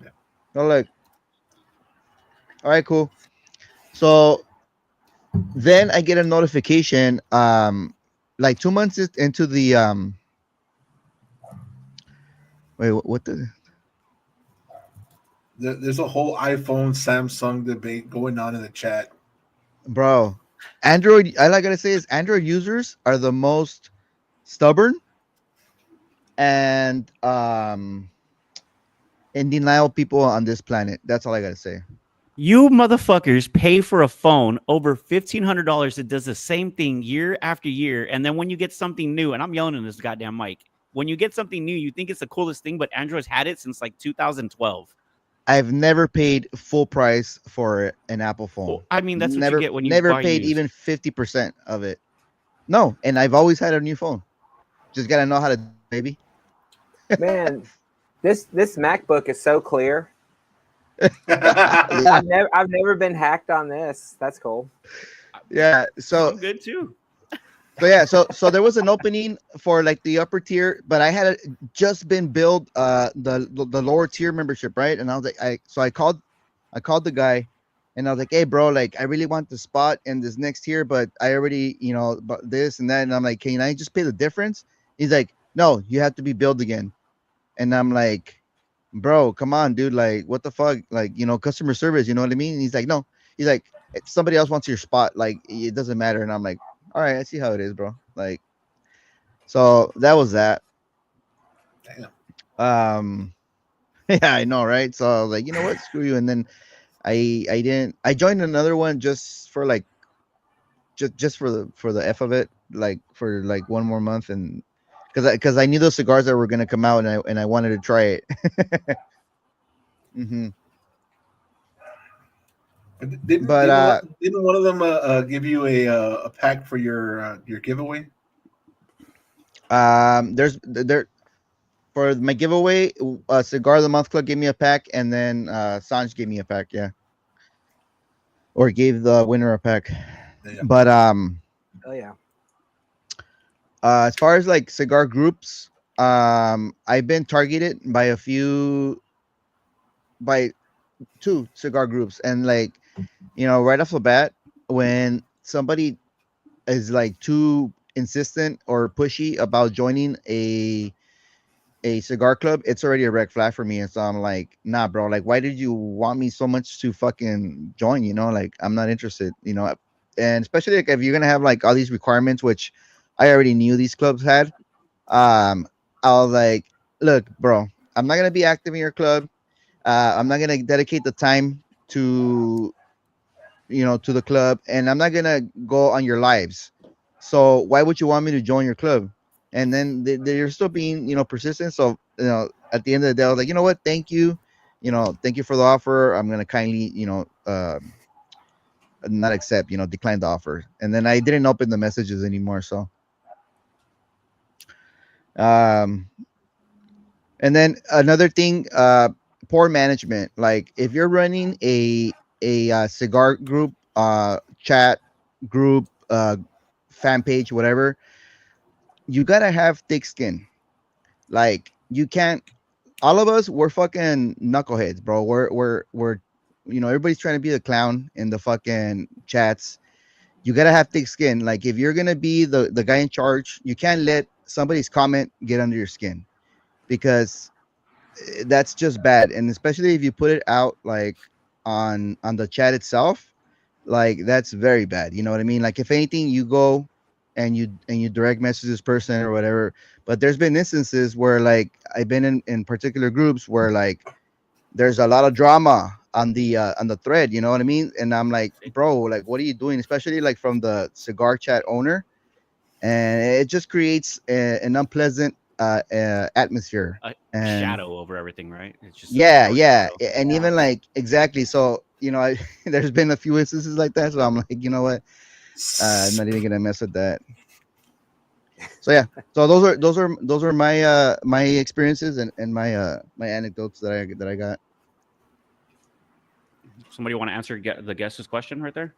Yeah. So like, all right, cool. So then I get a notification, like 2 months into the wait, what the There's a whole iPhone Samsung debate going on in the chat. bro? Android. All I gotta say is Android users are the most stubborn and in denial people on this planet. That's all I gotta say. You motherfuckers pay for a phone over $1,500 that does the same thing year after year. And then when you get something new, and I'm yelling in this goddamn mic, when you get something new, you think it's the coolest thing, but Android's had it since like 2012. I've never paid full price for an Apple phone. Well, I mean, that's what you Never, get when you never buy paid used. even 50% of it. No, and I've always had a new phone. Just gotta know how to, baby. Man, this MacBook is so clear. Yeah, I've never been hacked on this. That's cool. yeah. I'm good too. So there was an opening for like the upper tier, but I had just been billed the lower tier membership, right? And I was like, I called the guy, and I was like, hey bro, like I really want the spot in this next tier, but I already but this and that, and I'm like, can I just pay the difference? He's like, no, you have to be billed again, and I'm like, bro, come on, dude, like what the fuck, like customer service, you know what I mean? And he's like, no, he's like, somebody else wants your spot, like it doesn't matter, and I'm like, all right, I see how it is, bro. Like, so that was that. Damn. Um, yeah, I know, right? So I was like, you know what, screw you. And then I didn't. I joined another one just for like just for the f of it, like for like one more month, and because I knew those cigars that were gonna come out, and I wanted to try it. hmm Didn't But didn't one, didn't one of them give you a pack for your giveaway? there's there for my giveaway, Cigar of the Month Club gave me a pack, and then Sanj gave me a pack, yeah, or gave the winner a pack. Yeah. But Oh yeah. as far as like cigar groups, I've been targeted by a few by two cigar groups, and like, you know, right off the bat, when somebody is like too insistent or pushy about joining a cigar club, it's already a red flag for me. And so I'm like, nah, bro, like, why did you want me so much to fucking join? You know, like, I'm not interested, you know. And especially like if you're gonna have like all these requirements, which I already knew these clubs had. I was like, look, bro, I'm not gonna be active in your club. I'm not gonna dedicate the time to, you know, to the club, and I'm not gonna go on your lives. So why would you want me to join your club? And then they're still being, you know, persistent. So, you know, at the end of the day, I was like, you know what, thank you, you know, thank you for the offer. I'm gonna kindly, you know, not accept, you know, decline the offer. And then I didn't open the messages anymore. So, um, and then another thing, poor management. Like if you're running a cigar group, chat group, fan page, whatever, you gotta have thick skin. Like you can't. All of us, we're fucking knuckleheads, bro. We're, you know, everybody's trying to be the clown in the fucking chats. You gotta have thick skin. Like if you're gonna be the guy in charge, you can't let somebody's comment get under your skin, because that's just bad. And especially if you put it out like on the chat itself, like that's very bad. You know what I mean? Like if anything, you go and you direct message this person or whatever. But there's been instances where like I've been in particular groups where like there's a lot of drama on the thread, you know what I mean? And I'm like, bro, like what are you doing? Especially like from the cigar chat owner, and it just creates an unpleasant atmosphere. A And shadow over everything, right? It's just a yeah, dark yeah, shadow. and Yeah. even like exactly. So you know, there's been a few instances like that. So I'm like, you know what? I'm not even gonna mess with that. So yeah, so those are my my experiences and my anecdotes that I got. Somebody want to answer the guest's question right there?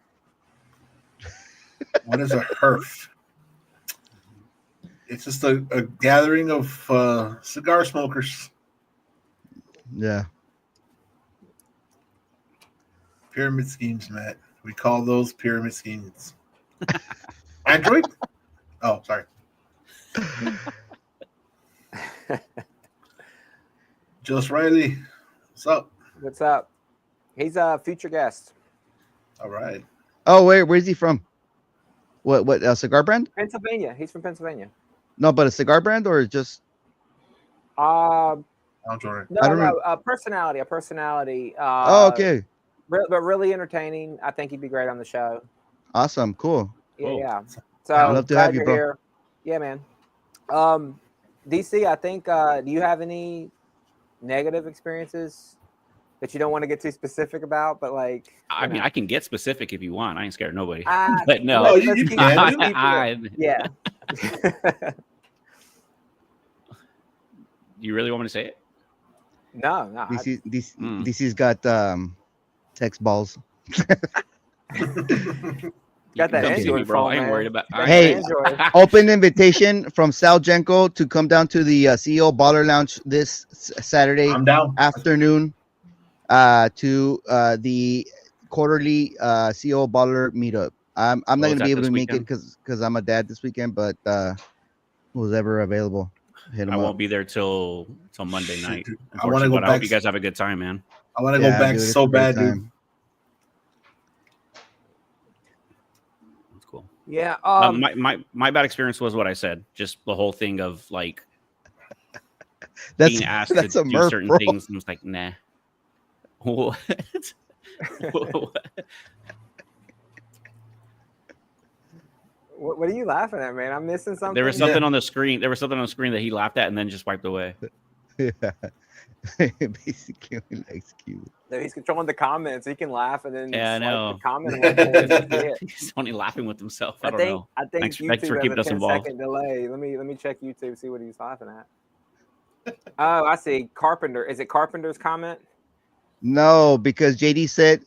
What is a herf? It's just a gathering of cigar smokers. Yeah, Pyramid schemes, Matt. We call those pyramid schemes. Android? Oh, sorry. Just Riley. What's up? What's up? He's a future guest. All right. oh, where's he from? What a cigar brand? Pennsylvania. He's from Pennsylvania. No, but a cigar brand or just Uh, Android. no, I don't no, know. a personality, a personality. Oh, okay, But really entertaining. I think he'd be great on the show. awesome, cool. Yeah, Cool. yeah. I'd So love to have glad you, you're bro. here. Yeah, man. DC, I think. Do you have any negative experiences that you don't want to get too specific about? But like, I mean, I can get specific if you want. I ain't scared of nobody. ah, But no, No, let's you keep can. let's keep it. Yeah. you really want me to say it? No, no. DC's got text balls. You Got can that come see me, Android bro. phone, I ain't man. worried about. Bring Hey, that Android. Open invitation from Sal Jenko to come down to the CEO Baller Lounge this Saturday I'm down. afternoon to the quarterly CEO Baller meetup. I'm not Oh, gonna is be that able this to make it weekend? because I'm a dad this weekend, but who's ever available, hit I him up. won't be there till Monday Shit, night, dude. I want to unfortunately. go But I hope back. you guys have a good time, man. I want to go Yeah, back dude, it's so a great bad, dude. time. That's cool. Yeah. My bad experience was what I said. Just the whole thing of like That's being asked to that's a do murph, certain bro. things, and it's like, nah. What? What are you laughing at, man? I'm missing something. There was something on the screen. There was something on the screen that he laughed at and then just wiped away. Yeah. Basically, he likes Cuba. That he's controlling the comments. He can laugh and then Yeah, I swipe know. the comment away before we see it. He's only laughing with himself. I I don't think know. I think Thanks YouTube for has keeping a us involved. 10-second delay. Let me check YouTube, see what he's laughing at. Oh, I see. Carpenter. Is it Carpenter's comment? No, because JD said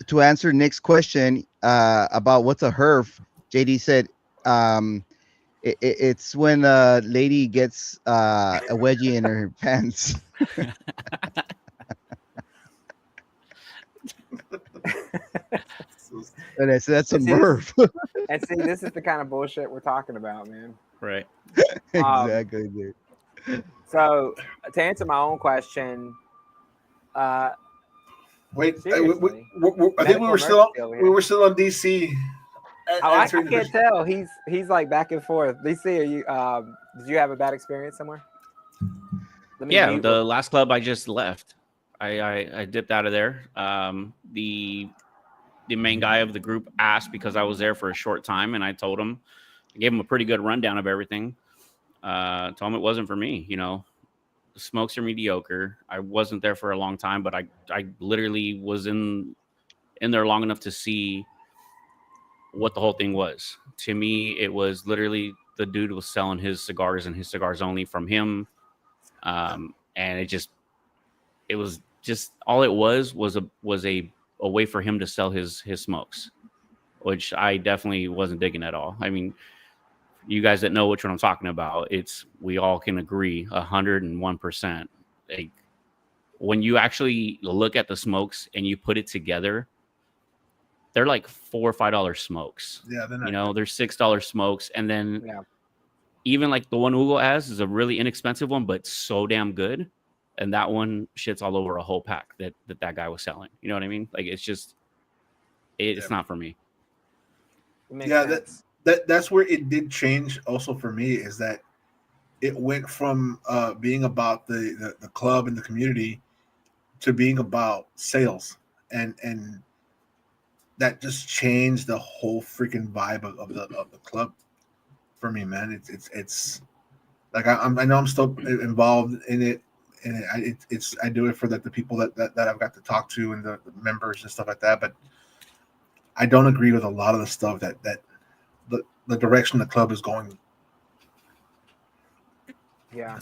to answer Nick's question about what's a herf. JD said it's when a lady gets a wedgie in her pants. And I said, that's a And see, this, Murph. and see, this is the kind of bullshit we're talking about, man. Right. Exactly, dude. So to answer my own question, uh, Wait, seriously, I think medical emergency over we here. were still on DC. Oh, I Answering the can't question. tell. He's like back and forth. DC, are you? Did you have a bad experience somewhere? Let me Yeah, mute. the last club I just left, I dipped out of there. The main guy of the group asked because I was there for a short time, and I told him, I gave him a pretty good rundown of everything. Told him it wasn't for me. You know, the smokes are mediocre. I wasn't there for a long time, but I literally was in there long enough to see what the whole thing was. To me, it was literally the dude was selling his cigars and his cigars only from him. And it was just all it was a way for him to sell his smokes, which I definitely wasn't digging at all. I mean, you guys that know which one I'm talking about, we all can agree 101%. Like when you actually look at the smokes and you put it together, they're like $4 or $5 smokes. Yeah, then You know, they're $6 smokes, and then Yeah. even like the one Hugo has is a really inexpensive one, but so damn good. And that one shits all over a whole pack that guy was selling. You know what I mean? Like it's Yeah. not for me. It makes Yeah, sense. that's where it did change. Also for me is that it went from being about the club and the community to being about sales, and that just changed the whole freaking vibe of the club for me, man. It's like I know I'm still involved in it, and I do it for the people that I've got to talk to and the members and stuff like that. But I don't agree with a lot of the stuff that the direction the club is going. Yeah.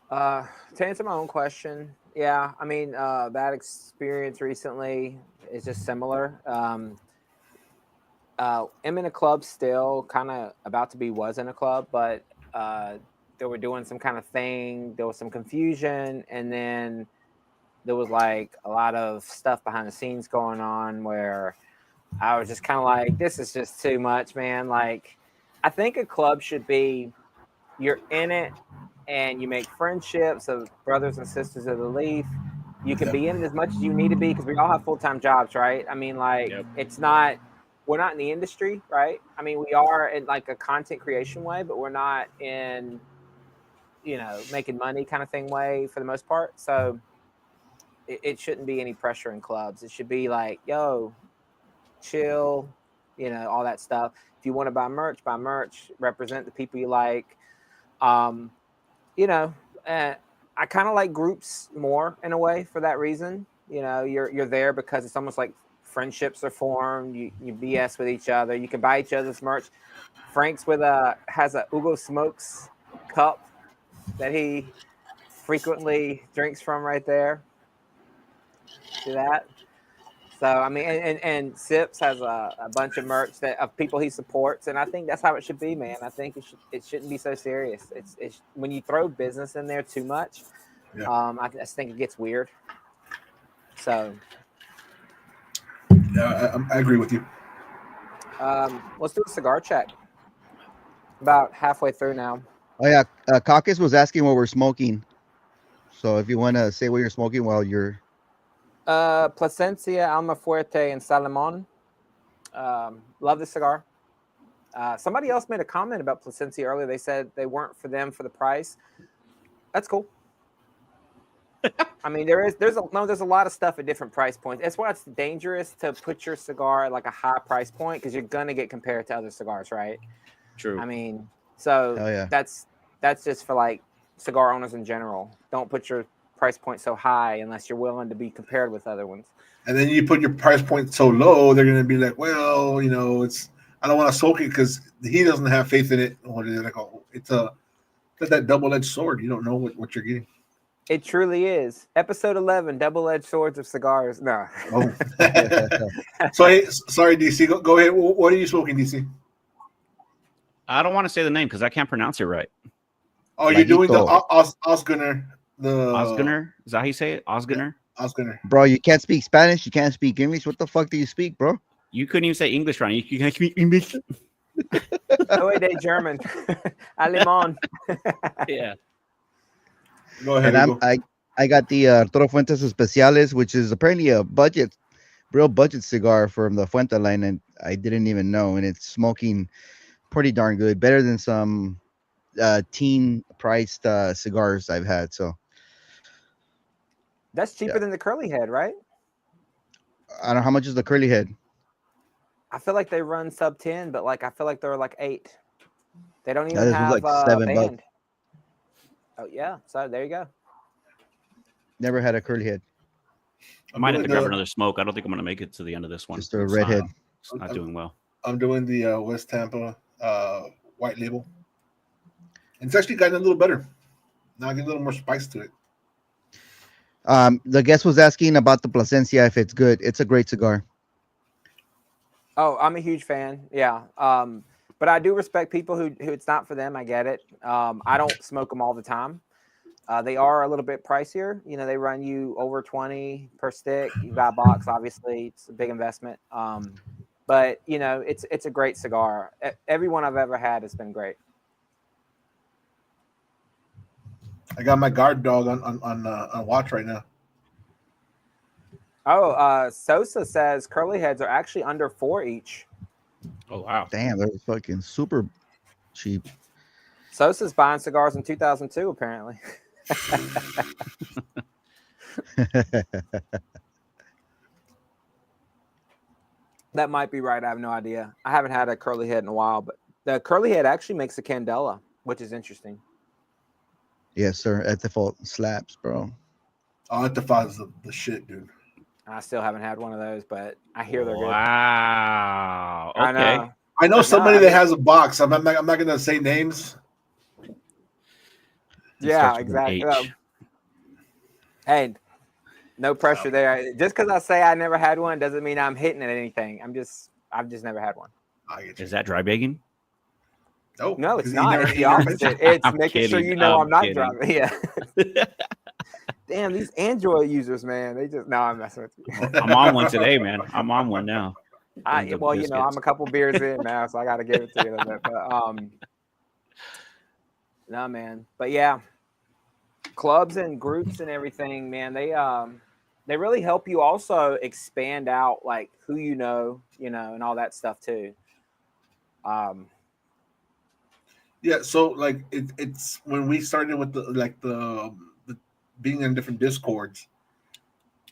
To answer my own question, yeah, I mean, that experience recently is just similar. I'm in a club still, kind of about to be was in a club, but they were doing some kind of thing. There was some confusion, and then there was like a lot of stuff behind the scenes going on where I was just kind of like, this is just too much, man. Like, I think a club should be you're in it and you make friendships of brothers and sisters of the leaf. You can Yep. be in it as much as you need to be because we all have full-time jobs, right? I mean, like, Yep. it's not, we're not in the industry, right? I mean, we are in like a content creation way, but we're not in, making money kind of thing way for the most part. So it shouldn't be any pressure in clubs. It should be like, yo, chill, all that stuff. If you want to buy merch, represent the people you like. Um, you know, I kind of like groups more in a way for that reason. You're there because it's almost like friendships are formed. You BS with each other. You can buy each other's merch. Frank's has a Ugo Smokes cup that he frequently drinks from right there. See that? So I mean, and Sips has a bunch of merch of people he supports, and I think that's how it should be, man. I think it shouldn't be so serious. It's when you throw business in there too much, Yeah. I just think it gets weird. So Yeah, I agree with you. let's do a cigar check. About halfway through now. Oh yeah, Caucus was asking what we're smoking. So if you want to say what you're smoking while you're Plasencia, Almafuerte, and Salomon. Love the cigar. Somebody else made a comment about Plasencia earlier. They said they weren't for them for the price. That's cool. I mean, there's a lot of stuff at different price points. That's why it's dangerous to put your cigar at like a high price point because you're gonna get compared to other cigars, right? True. I mean, so Hell yeah. that's just for like cigar owners in general. Don't put your price point so high unless you're willing to be compared with other ones. And then you put your price point so low, they're going to be like, well, it's I don't want to smoke it because he doesn't have faith in it. Or they're like, oh, it's that double-edged sword. You don't know what you're getting. It truly is. Episode 11, double-edged swords of cigars. No. Oh, so hey, sorry, DC. Go ahead. What are you smoking, DC? I don't want to say the name because I can't pronounce it right. Oh, you're doing the Lajito. Osgunner. The Osgunner? Is that how you say it? Osgunner? Oscar. Bro, you can't speak Spanish. You can't speak English. What the fuck do you speak, bro? You couldn't even say English, Ryan. You can speak English. Oh, wait, they German. Alemán. Yeah. Go ahead, And Hugo. I got the Toro Fuentes Especiales, which is apparently a real budget cigar from the Fuente line, and I didn't even know. And it's smoking pretty darn good, better than some teen priced cigars I've had. So That's cheaper yeah, than the curly head, right? I don't know how much is the curly head. I feel like they run sub 10, but like I feel like they're like 8. They don't even This was have like a $7. band. Oh yeah, so there you go. Never had a curly head, I might have to grab the- another smoke. I don't think I'm going to make it to the end of this one. just a It's redhead. It's not doing well. I'm doing the West Tampa white label. And it's actually gotten a little better. Now I get a little more spice to it. The guest was asking about the Plasencia if it's good. It's a great cigar. Oh, I'm a huge fan. Yeah. But I do respect people who it's not for them. I get it. I don't smoke them all the time. They are a little bit pricier. You know, they run you over 20 per stick. You buy a box, obviously, it's a big investment. But you know, it's a great cigar. Every one I've ever had has been great. I got my guard dog on watch right now. Oh, Sosa says curly heads are actually under 4 each. Oh, wow. Damn, they're fucking super cheap. Sosa's buying cigars in 2002, apparently. That might be right. I have no idea. I haven't had a curly head in a while, but the curly head actually makes a candela, which is interesting. Yes, sir. At default slaps, bro. Antifa is the shit, dude. I still haven't had one of those, but I hear they're good. Wow. I Okay. know. I know somebody I that mean- has a box. I'm not going to say names. It Yeah, starts with an exactly. H. Hey, no pressure there. Just because I say I never had one doesn't mean I'm hitting at anything. I've just never had one. I get you. Is that dry bagging? No, No, it's because not. It's the opposite. It's I'm making sure kidding. you know I'm I'm not kidding. driving. Yeah. Damn, these Android users, man. They just I'm messing with you. I'm on one today, man. I'm on one now. The Well, you know, I'm biscuits. a couple beers in now, so I got to give it to you a little bit. But no, man. But yeah, clubs and groups and everything, man. They really help you also expand out like who you know, and all that stuff too. Yeah, so like it's when we started with the being in different discords,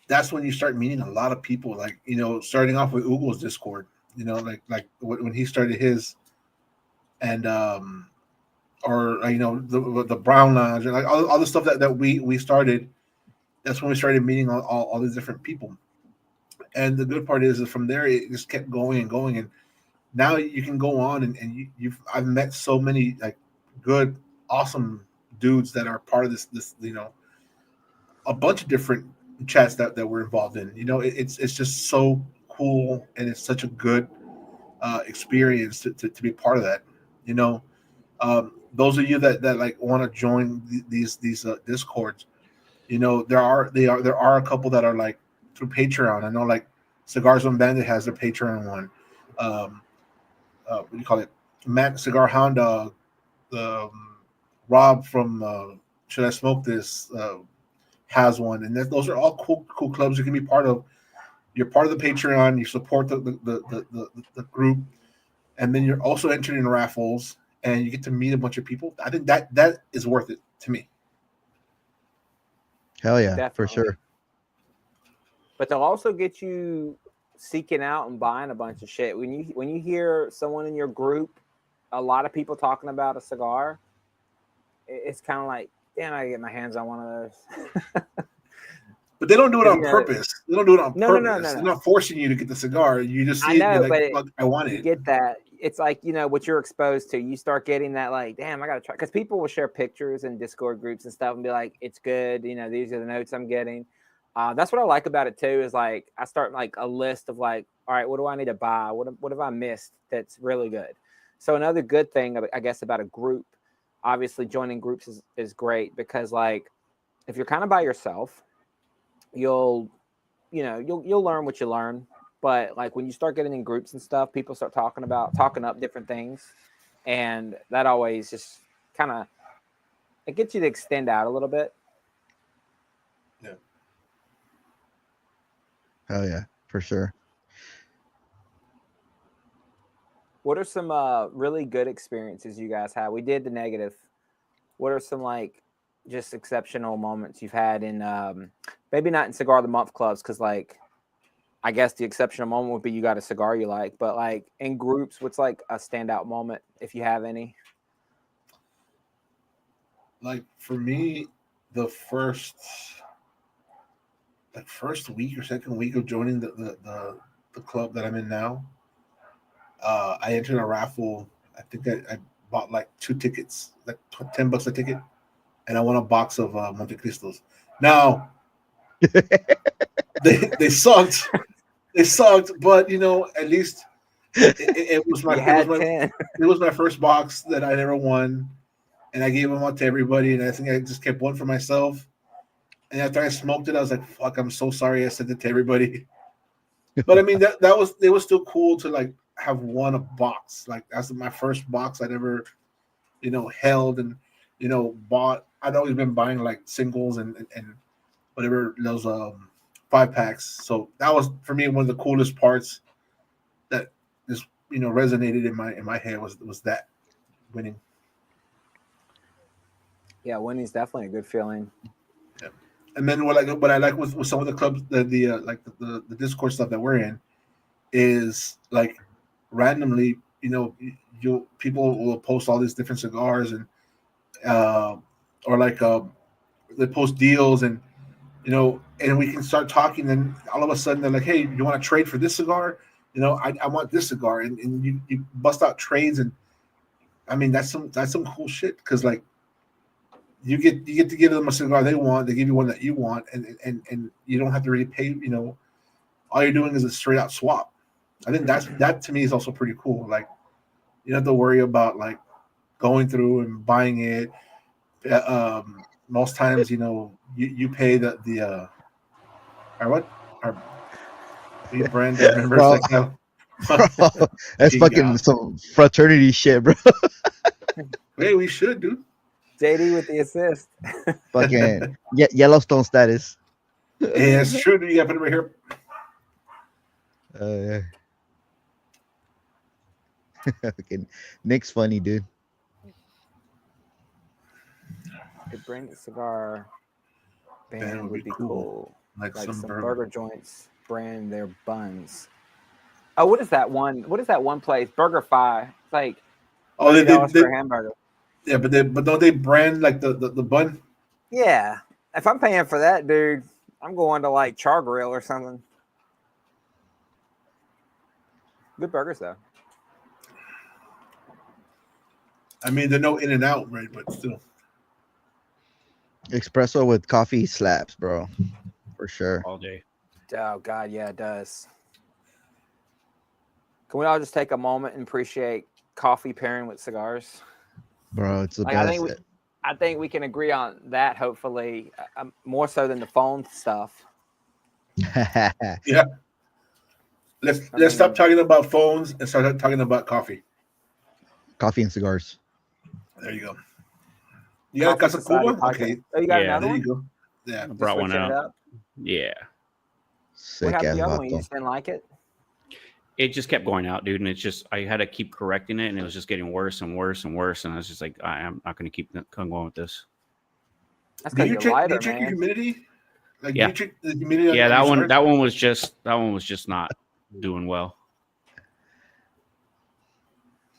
that's when you start meeting a lot of people. Like starting off with Ugo's Discord, like when he started his, and or the Brown Lounge and like all the stuff that we started. That's when we started meeting all these different people, and the good part is that from there it just kept going and going, and now you can go on and I've met so many like good, awesome dudes that are part of this a bunch of different chats that we're involved in. It's just so cool, and it's such a good experience to be part of that. Those of you that like want to join these discords, there are a couple that are like through Patreon. I know like Cigars on Bandit has their Patreon one. What do you call it? Matt Cigar Hound Dog, Rob from Should I Smoke This has one, and those are all cool clubs you can be part of. You're part of the Patreon. You support the group, and then you're also entering in raffles, and you get to meet a bunch of people. I think that is worth it to me. Hell yeah, for Definitely. sure. But they'll also get you seeking out and buying a bunch of shit. When you hear someone in your group, a lot of people talking about a cigar, it's kind of like, damn, I get my hands on one of those. But they don't do it on Yeah. purpose. They don't do it on No, purpose. no. They're not forcing you to get the cigar. You just see I it. know, You're like, but "Fuck, I want You it." get that. It's like, what you're exposed to. You start getting that, like, damn, I got to try. Because people will share pictures in Discord groups and stuff and be like, it's good. These are the notes I'm getting. That's what I like about it, too, is like I start like a list of like, all right, what do I need to buy? What have I missed that's really good? So another good thing, I guess, about a group, obviously joining groups is great because, like, if you're kind of by yourself, you'll you'll learn what you learn. But like when you start getting in groups and stuff, people start talking up different things, and that always just kind of it gets you to extend out a little bit. Yeah. Hell yeah, for sure. What are some really good experiences you guys had? We did the negative. What are some like just exceptional moments you've had in maybe not in cigar of the month clubs because like I guess the exceptional moment would be you got a cigar you like, but like in groups, what's like a standout moment if you have any? Like for me, the first week or second week of joining the club that I'm in now, I entered a raffle. I think I bought like 2 tickets, like $10 a ticket, and I won a box of Monte Cristos. Now they sucked. They sucked, but at least it was my You it was had my 10. it was my first box that I never won, and I gave them out to everybody. And I think I just kept one for myself. And after I smoked it, I was like, "Fuck! I'm so sorry I sent it to everybody." But I mean, that was it was still cool to like have won a box. Like that's my first box I'd ever held and bought. I'd always been buying like singles and whatever those 5 packs. So that was for me one of the coolest parts that just resonated in my head was that winning. Yeah, winning's definitely a good feeling. Yeah. And then what I like with some of the clubs the like the Discord stuff that we're in is like randomly you people will post all these different cigars and uh, or like they post deals and we can start talking. And all of a sudden they're like, "Hey, you want to trade for this cigar? I want this cigar," and you bust out trades. And I mean that's some cool shit because like you get to give them a cigar they want, they give you one that you want, and you don't have to really pay. All you're doing is a straight out swap. I think that to me is also pretty cool. Like you don't have to worry about like going through and buying it. Most times, you pay the our what our lead brand members Bro, like now. bro, that's Yeah. fucking some fraternity shit, bro. Hey, we should, dude. JD with the assist. Fucking Yellowstone status. Yeah, it's true, dude. You got to put it right here. Yeah. Fucking Nick's funny, dude. A branded cigar band would be cool. Like Like some some burger. burger joints brand their buns. Oh, what is that one? What is that one place? Burger Fi. It's like Oh, $30 for a hamburger. yeah, but don't they brand like the bun? Yeah. If I'm paying for that, dude, I'm going to like Char Grill or something. Good burgers though. I mean, they're no In and Out, right? But still, Espresso with coffee slaps, bro. For sure. All day. Oh God, yeah, it does. Can we all just take a moment and appreciate coffee pairing with cigars? Bro, it's the Like best. I think we can agree on that. Hopefully, more so than the phone stuff. yeah. Let's I stop mean, talking about phones and start talking about coffee. Coffee and cigars. There you go. You got a Coffee Casa Society Cuba? podcast. Okay, Oh, you got Yeah. another there one? you go. Yeah. I Just brought one switching it out. up. Yeah. What Sick happened to ass the other one? You vato. just didn't like it? It just kept going out, dude. And it's just, I had to keep correcting it. And it was just getting worse and worse and worse. And I was just like, I'm not going to keep going with this. That's Do because you you're check? Do lighter, you check your man. humidity? Like, do Yeah. you check the humidity on Yeah. your cigars? That one was just not doing well.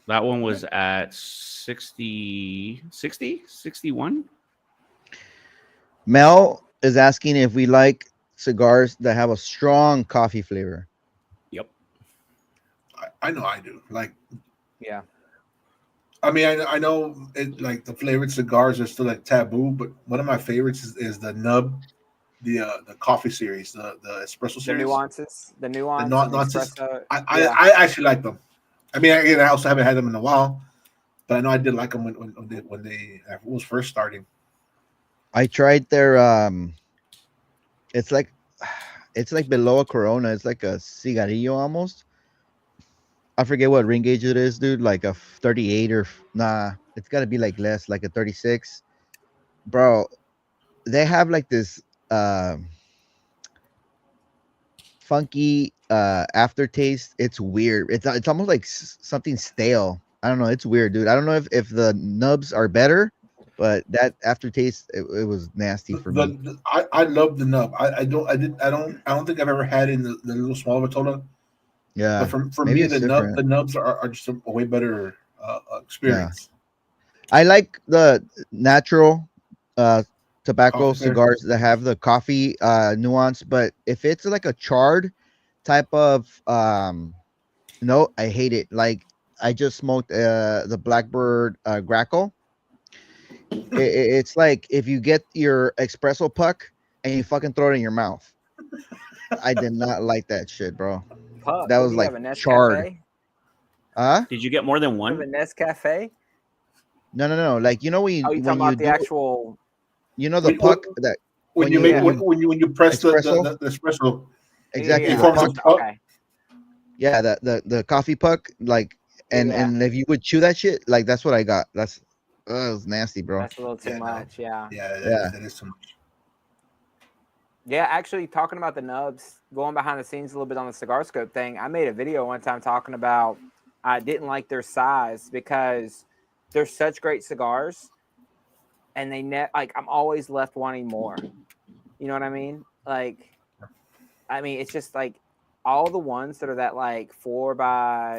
That one was at 61. Mel is asking if we like cigars that have a strong coffee flavor. Yep. I know I do. Like, Yeah. I mean, I know it. Like the flavored cigars are still like taboo, but one of my favorites is the Nub, the coffee series, the espresso The series. nuances, the The nuance and the nonsense. espresso. I Yeah. I actually like them. I mean, again, I also haven't had them in a while, but I know I did like them when they was first starting. I tried their it's like It's like below a Corona. It's like a cigarillo almost. I forget what ring gauge it is, dude. Like a 38 or nah. It's got to be like less, like a 36, bro. They have like this funky aftertaste. It's weird. It's almost like something stale. I don't know. It's weird, dude. I don't know if the nubs are better, but that aftertaste it was nasty for me. I love the nub. I don't think I've ever had it in the little small Vitola. But Yeah, for maybe me, it's different. the nubs are just a way better Yeah, experience. I like the natural uh tobacco Coffee flavor. cigars that have the coffee nuance, but if it's like a charred type of no, I hate it. Like I just smoked the Blackbird Grackle. It's like if you get your espresso puck and you fucking throw it in your mouth. I did not like that shit, bro. Puck. That What was do you like have, a charred. Nescafe? Did you get more than You have one? a Nescafe? No, no, no. Like you know Oh, you when talking you about the do actual? you know the When, puck that when you make Yeah. when you press espresso the espresso, Yeah, exactly it yeah. the I forms know a what puck. you. puck. Okay. Yeah, the coffee puck. Like Yeah, yeah. and if you would chew that shit, like that's what I got. That's it was nasty, bro. That's a little too Yeah, no, much. Yeah. yeah, Yeah. that is too much. Yeah, actually, talking about the nubs, going behind the scenes a little bit on the cigar scope thing, I made a video one time talking about I didn't like their size because they're such great cigars, and like I'm always left wanting more. You know what I mean? Like, I mean, it's just like all the ones that are that like 4 by, I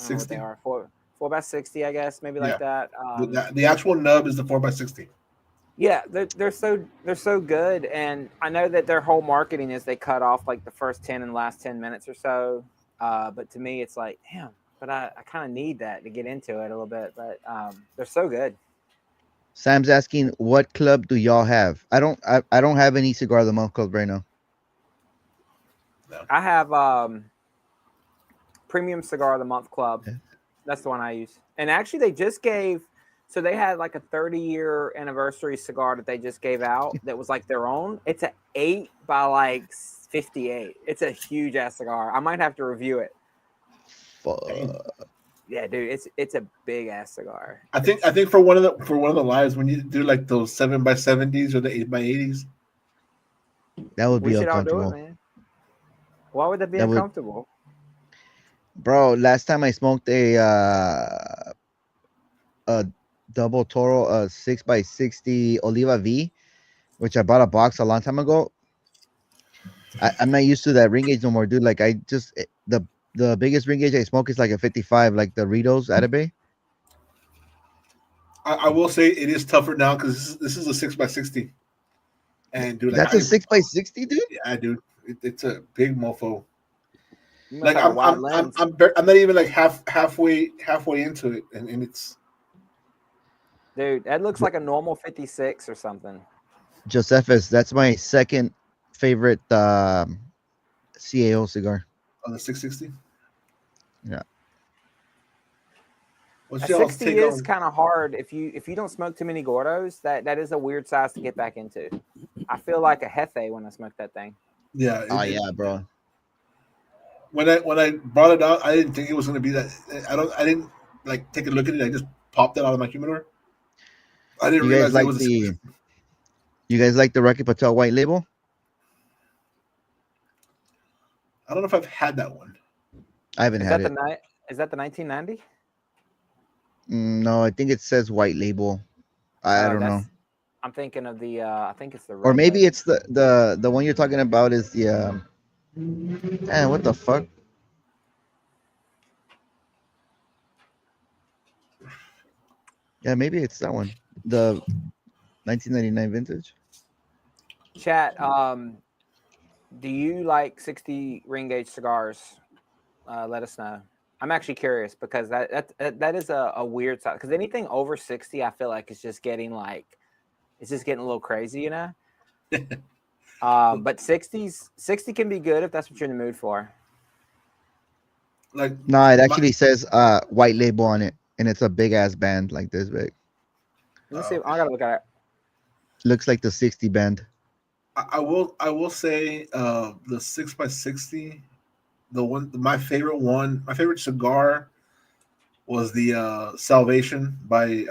don't know what they 60. are, four by 60, I guess, maybe like Yeah, that. the actual nub is the 4x60. Yeah, they're so good, and I know that their whole marketing is they cut off like the first 10 and last 10 minutes or so. But to me, it's like, damn. But I kind of need that to get into it a little bit. But they're so good. Sam's asking what club do y'all have? I don't have any cigar of the month club right now. No. I have Premium Cigar of the Month Club. Yeah. That's the one I use. And actually, they just gave. So they had like a 30-year anniversary cigar that they just gave out that was like their own. It's an 8 by like 58. It's a huge ass cigar. I might have to review it. Fuck. Yeah, dude, it's a big ass cigar. I think for one of the lives when you do like those 7x70s or the 8x80s, That would We be should all do it, uncomfortable. man. Why would that be That would, uncomfortable? bro. Last time I smoked a double Toro 6x60 Oliva V, which I bought a box a long time ago. I'm not used to that ring gauge no more, dude. Like I just the biggest ring gauge I smoke is like a 55, like the Ritos Atabey. I will say it is tougher now because this is a 6x60, and dude, like That's a 6x60, dude. yeah, dude, it's a big mofo. You must Like have a wide lens. I'm not even like halfway into it, and it's Dude, that looks like a normal 56 or something. Josephus, that's my second favorite CAO cigar. on the 660. Yeah. What's A y'all's 60 take is on? kind of hard if you don't smoke too many gordos. That is a weird size to get back into. I feel like a Hefe when I smoke that thing. Yeah, Oh yeah, bro. when I brought it out, I didn't think it was gonna be that. I didn't like take a look at it. I just popped it out of my humidor. I didn't You guys realize it like was a the you guys like the Rocky Patel white label? I don't know if I've had that one. I haven't Is had that it. is that the 1990? No, I think it says white label. I Oh, don't know. I'm thinking of the I think it's the Or red maybe label. it's the one you're talking about is the what the fuck? Yeah, maybe it's that one. The 1999 vintage. Chat, do you like 60 ring gauge cigars? Let us know. I'm actually curious because that is a weird size. Because anything over 60, I feel like it's just getting it's just getting a little crazy, you know. But 60 can be good if that's what you're in the mood for. Like No, it my, actually says white label on it, and it's a big ass band like this big. Let me see. I gotta look at it. Looks like the 60 band. I will say the 6x60, the one my favorite cigar was the Salvation by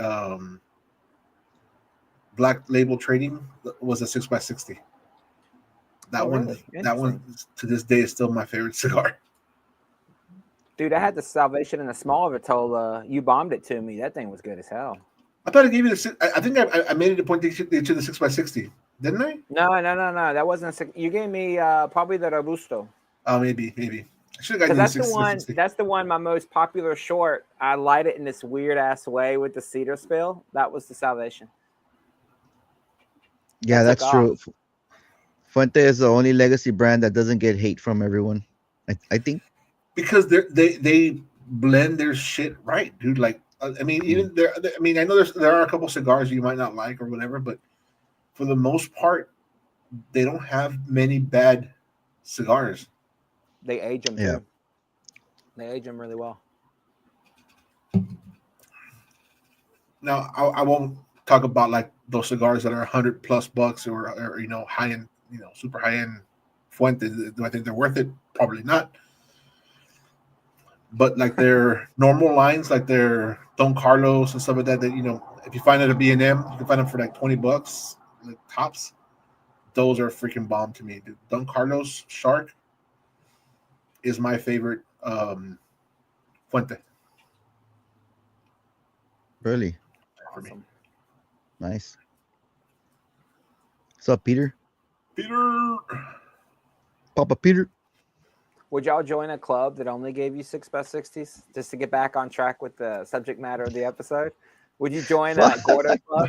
Black Label Trading, was a 6x60. Oh, That one really? that one Interesting. to this day is still my favorite cigar. Dude, I had the Salvation in a small Vitola. You bombed it to me. That thing was good as hell. I thought I gave you I think I made it a point to the 6x60, didn't I? No. That wasn't you gave me probably the Robusto. Oh, maybe. I should have Because gotten you the that's the 6 one. 660. That's the one. My most popular short. I light it in this weird ass way with the cedar spill. That was the Salvation. Yeah, That took that's off. true. Fuente is the only legacy brand that doesn't get hate from everyone. I think. Because they blend their shit right, dude. Like I mean, Mm. even there. I mean, I know there are a couple cigars you might not like or whatever, but for the most part, they don't have many bad cigars. They age them Yeah. too. They age them really well. Now, I won't talk about like those cigars that are 100 plus bucks or high end, super high end Fuentes. Do I think they're worth it? Probably not. But like their normal lines, like their Don Carlos and stuff like that, if you find it at B&M, you can find them for like 20 bucks, like tops. Those are freaking bomb to me. Dude. Don Carlos Shark is my favorite Fuente Really for me. Awesome. nice. What's up, Peter? Peter. Papa Peter. Would y'all join a club that only gave you 6x60s just to get back on track with the subject matter of the episode? Would you join a Fuck. Gordo club?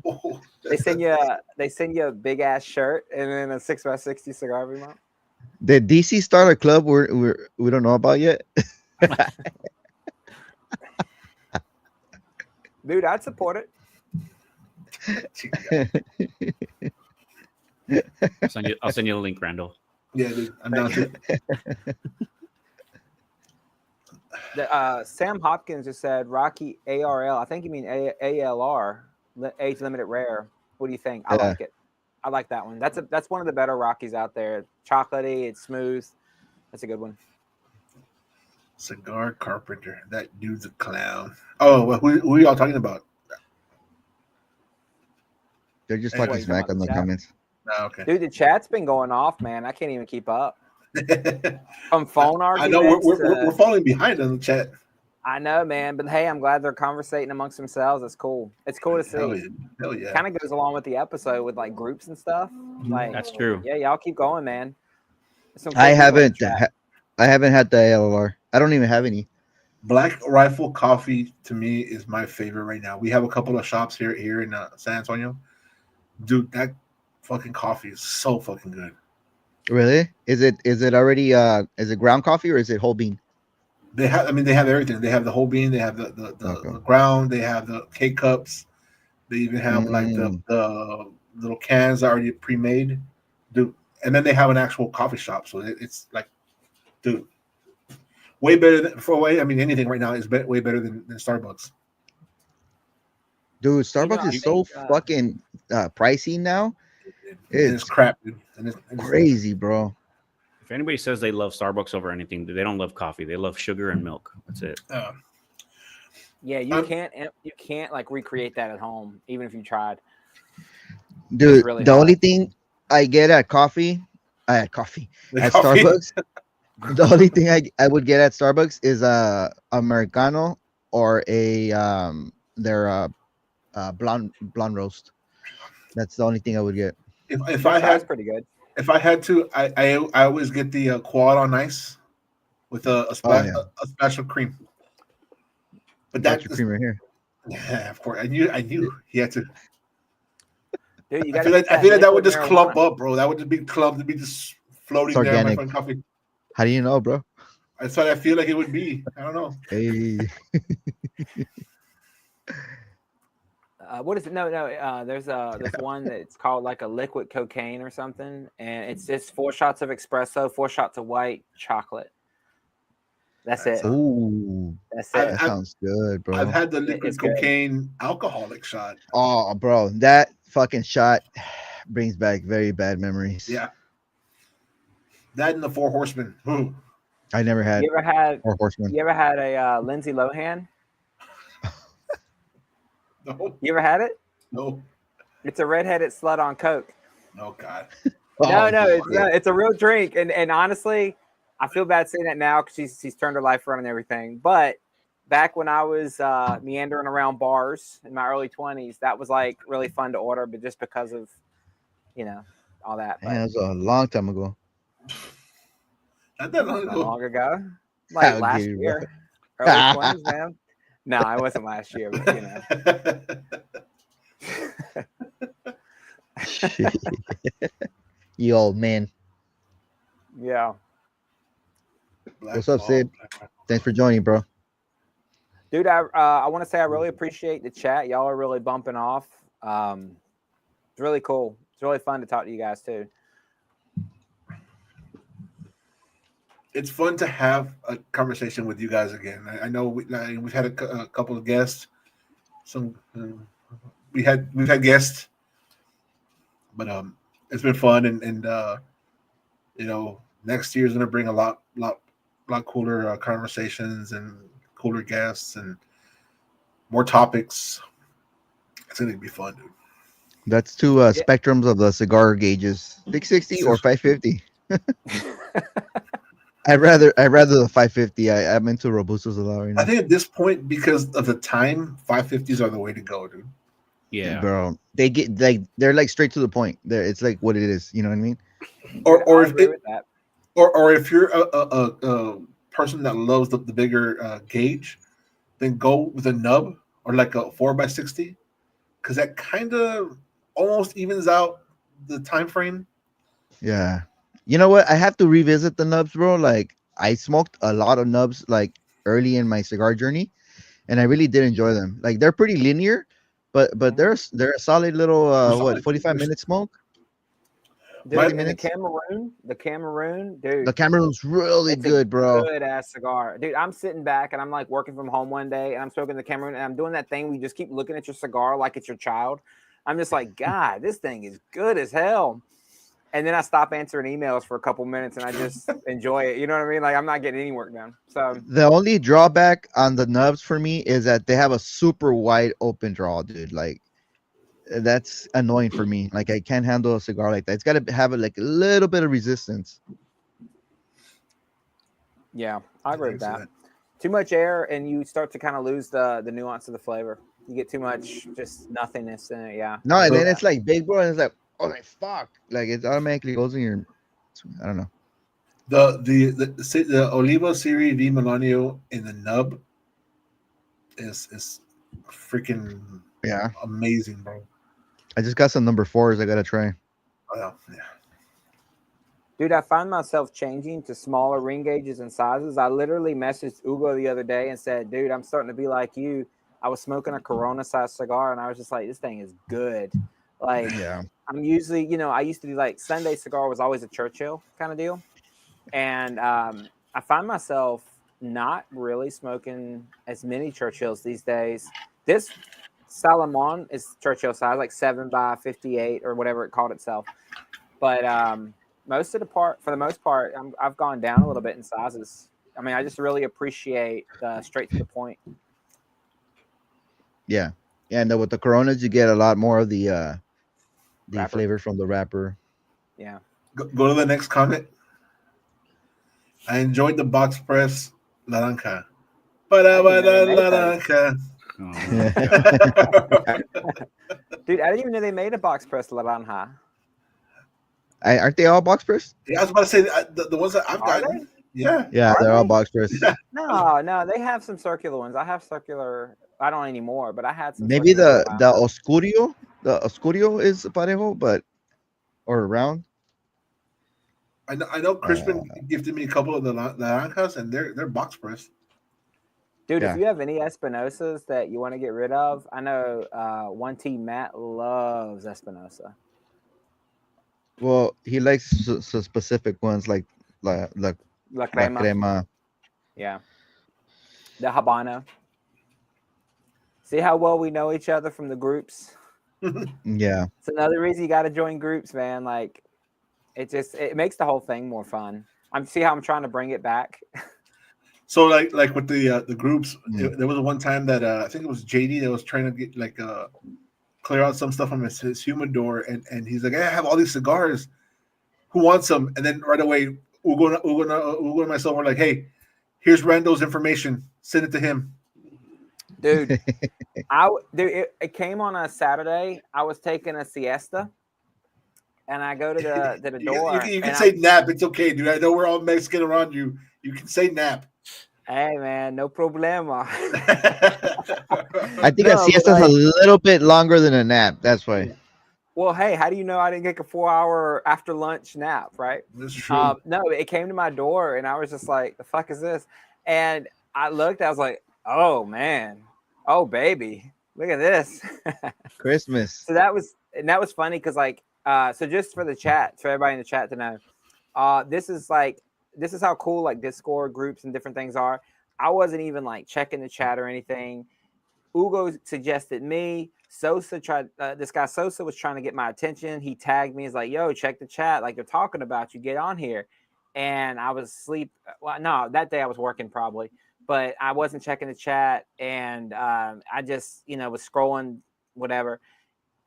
No. They send you a big ass shirt and then a 6x60 cigar every month. Did DC start a club we don't know about yet? Dude, I'd support it. I'll send you a link, Randall. Yeah, dude, I'm down to Sam Hopkins just said Rocky ARL. I think you mean ALR, age limited rare. What do you think? I Yeah. like it. I like that one. That's one of the better Rockies out there. Chocolatey, it's smooth. That's a good one. Cigar Carpenter. That dude's a clown. Oh, well, who are y'all talking about? They're just Hey, talking what, you smack talking on the about the chat? comments. Oh, okay. Dude, the chat's been going off, man. I can't even keep up. From phone I know arguments. we're falling behind on the chat. I know, man. But hey, I'm glad they're conversating amongst themselves. It's cool. It's cool to see. Hell yeah. Kind of goes along with the episode with like groups and stuff. Like, That's true. yeah, y'all keep going, man. There's some cool I people in the haven't. chat. I haven't had the LLR. I don't even have any. Black Rifle Coffee to me is my favorite right now. We have a couple of shops here in San Antonio. Dude, that fucking coffee is so fucking good. Really? Is it already is it ground coffee or is it whole bean? They have everything. They have the whole bean. They have Okay. the ground. They have the K cups. They even have like Mm. the little cans already pre-made, dude. And then they have an actual coffee shop. So it's like, dude, way better I mean, anything right now is way better than Starbucks. Dude, Starbucks I is so think, fucking pricey now. And it's It's crap, dude. And it's crazy, bro. If anybody says they love Starbucks over anything, they don't love coffee. They love sugar and milk. That's it. yeah, you can't like recreate that at home, even if you tried. Dude, really the hard. only thing I get at The at coffee? Starbucks, the only thing I would get at Starbucks is a Americano or a their blonde roast. That's the only thing I would get. If Their I chai's had pretty good. if I had to, I always get the quad on ice with a splash yeah. a splash of cream. But Got that your cream right here. yeah, of course. I knew he had to. Dude, you I got feel to like that would just marijuana. clump up, bro. That would just be clumped to be just floating It's there in my organic. fucking coffee. How do you know, bro? That's what I feel like it would be. I don't know. Hey. What is it? No. There's one that's called like a liquid cocaine or something, and it's just 4 shots of espresso, 4 shots of white chocolate. That's it. Ooh, That's it. that sounds good, bro. I've had the liquid It's good. cocaine alcoholic shot. Oh, bro, that fucking shot, brings back very bad memories. Yeah, that and the Four Horsemen. Ooh, I never had You ever had Four Horsemen. you ever had a Lindsay Lohan? no, You ever had it? no, It's a redheaded slut on coke. no, God. No, Oh, no, it's shit. not. It's a real drink, and honestly, I feel bad saying that now because she's turned her life around and everything. But back when I was meandering around bars in my early 20s, that was like really fun to order, but just because of you know all that. Yeah, But that was a long time ago. Not that it long wasn't that ago. long ago, like I'll last give you, year, early 20s, man. No, it wasn't last year, but you know. Shit. You old man. Yeah, Black What's up, Ball, Sid? Black Thanks for joining, bro. dude. I want to say I really appreciate the chat. Y'all are really bumping off. It's really cool. It's really fun to talk to you guys too. It's fun to have a conversation with you guys again. I know we've had a couple of guests. Some we've had guests, but it's been fun and you know next year's gonna bring a lot cooler conversations and cooler guests and more topics. It's gonna be fun, dude. That's two Yeah. spectrums of the cigar gauges: 660 or 550. I'd rather the 550. I'm into Robustos a lot right I now. think at this point, because of the time, 550s are the way to go, dude. Yeah. Bro, they get like they're like straight to the point. It's like what it is. You know what I mean? Or I if agree it with that. or if you're a person that loves the bigger gauge, then go with a nub or like a 4x60, because that kind of almost evens out the time frame. Yeah. You know what? I have to revisit the nubs, bro. Like I smoked a lot of nubs like early in my cigar journey, and I really did enjoy them. Like they're pretty linear, but they're a solid little They're what solid. 45-minute smoke, Dude, My 50 and minutes. The Cameroon, The dude, Cameroon's really it's a good, bro. good ass cigar. Dude, I'm sitting back and I'm like working from home one day and I'm smoking the Cameroon and I'm doing that thing where you just keep looking at your cigar like it's your child. I'm just like, God, this thing is good as hell. And then I stop answering emails for a couple minutes and I just enjoy it. You know what I mean? Like I'm not getting any work done. So The only drawback on the nubs for me is that they have a super wide open draw, dude. Like that's annoying for me. Like I can't handle a cigar like that. It's got to have like a little bit of resistance. yeah, I agree with Thanks for that. Too much air and you start to kind of lose the nuance of the flavor. You get too much just nothingness in it. Yeah. No, I and agree So then with it's like big, bro, and it's like, oh my fuck, like it automatically goes in your. I don't know. the Olivo Serie V Melanio in the nub is freaking Yeah, amazing, bro. I just got some number fours. I gotta try. Yeah. Dude, I find myself changing to smaller ring gauges and sizes. I literally messaged Ugo the other day and said, dude, I'm starting to be like you. I was smoking a Corona sized cigar and I was just like, this thing is good. Like, Yeah, I'm usually, I used to do like Sunday cigar was always a Churchill kind of deal. And I find myself not really smoking as many Churchills these days. This Salomon is Churchill size, like 7x58 or whatever it called itself. But for the most part, I've gone down a little bit in sizes. I mean, I just really appreciate the straight to the point. yeah, yeah. And with the Coronas, you get a lot more of the Wrapper. flavor from the wrapper. Yeah. Go to the next comment. I enjoyed the box press naranja. I didn't even know they made those. Naranja. Oh, Dude, I didn't even know they made a box press Laranja. Aren't they all box press? Yeah, I was about to say the ones that I've Are gotten. they? Yeah. Yeah, Are they're all they? box press. Yeah. No, they have some circular ones. I have circular. I don't anymore, but I had some. Maybe circular for a while. the Oscurio is parejo, but or round. I know Crispin gifted me a couple of the naranjas, and they're box press. Dude, Yeah. if you have any Espinosas that you want to get rid of, I know 1T Matt loves Espinosa. Well, he likes specific ones like la La Crema. crema. Yeah. The Habano. See how well we know each other from the groups? Yeah. It's another reason you got to join groups, man. Like, it makes the whole thing more fun. See how I'm trying to bring it back. So like with the groups, Mm. there was one time that I think it was JD that was trying to get clear out some stuff from his humidor, and he's like, hey, I have all these cigars. Who wants them? And then right away, Ugo and myself were like, hey, here's Rando's information. Send it to him. Dude, it came on a Saturday. I was taking a siesta, and I go to the door. You can and say nap. It's okay, dude. I know we're all Mexican around you. You can say nap. Hey, man, no problema. I think a No, but siesta's a little bit longer than a nap. That's why. well, hey, how do you know I didn't get a 4-hour after lunch nap, right? That's true. No, it came to my door, and I was just like, "The fuck is this?" And I looked. I was like, "Oh man, oh baby, look at this." Christmas. So that was funny because so just for the chat, for everybody in the chat to know, this is how cool like Discord groups and different things are. I wasn't even like checking the chat or anything. Ugo suggested me. Sosa tried. This guy Sosa was trying to get my attention. He tagged me. He's like, "Yo, check the chat. Like they're talking about you. Get on here." And I was asleep. Well, no, that day I was working probably, but I wasn't checking the chat, and I just was scrolling whatever.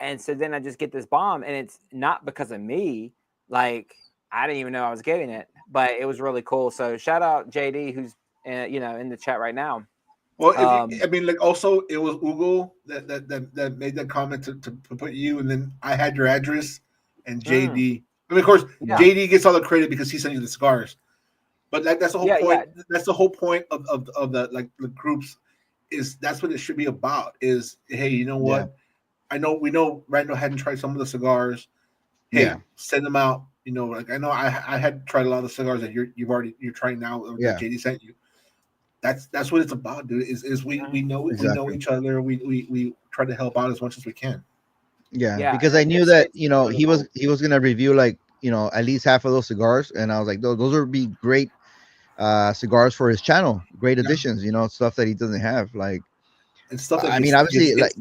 And so then I just get this bomb, and it's not because of me. Like I didn't even know I was getting it, but it was really cool. So shout out JD, who's in the chat right now. Well, I mean, like also it was Ugo that made that comment to put you, and then I had your address and JD. I mean, of course, Yeah. JD gets all the credit because he sent you the cigars. But that's the whole point. Yeah. That's the whole point of the groups. Is that's what it should be about. Is hey, you know what? Yeah. We know Randall hadn't tried some of the cigars. Hey, send them out. You know, like I know I had tried a lot of the cigars that you're trying now. Or that JD sent you. That's what it's about, dude. Is we know we know each other. We try to help out as much as we can. Yeah, because I knew that really he was gonna review like at least half of those cigars, and I was like, those would be great cigars for his channel, great additions. Stuff that he doesn't have, like and stuff. That I mean, obviously, like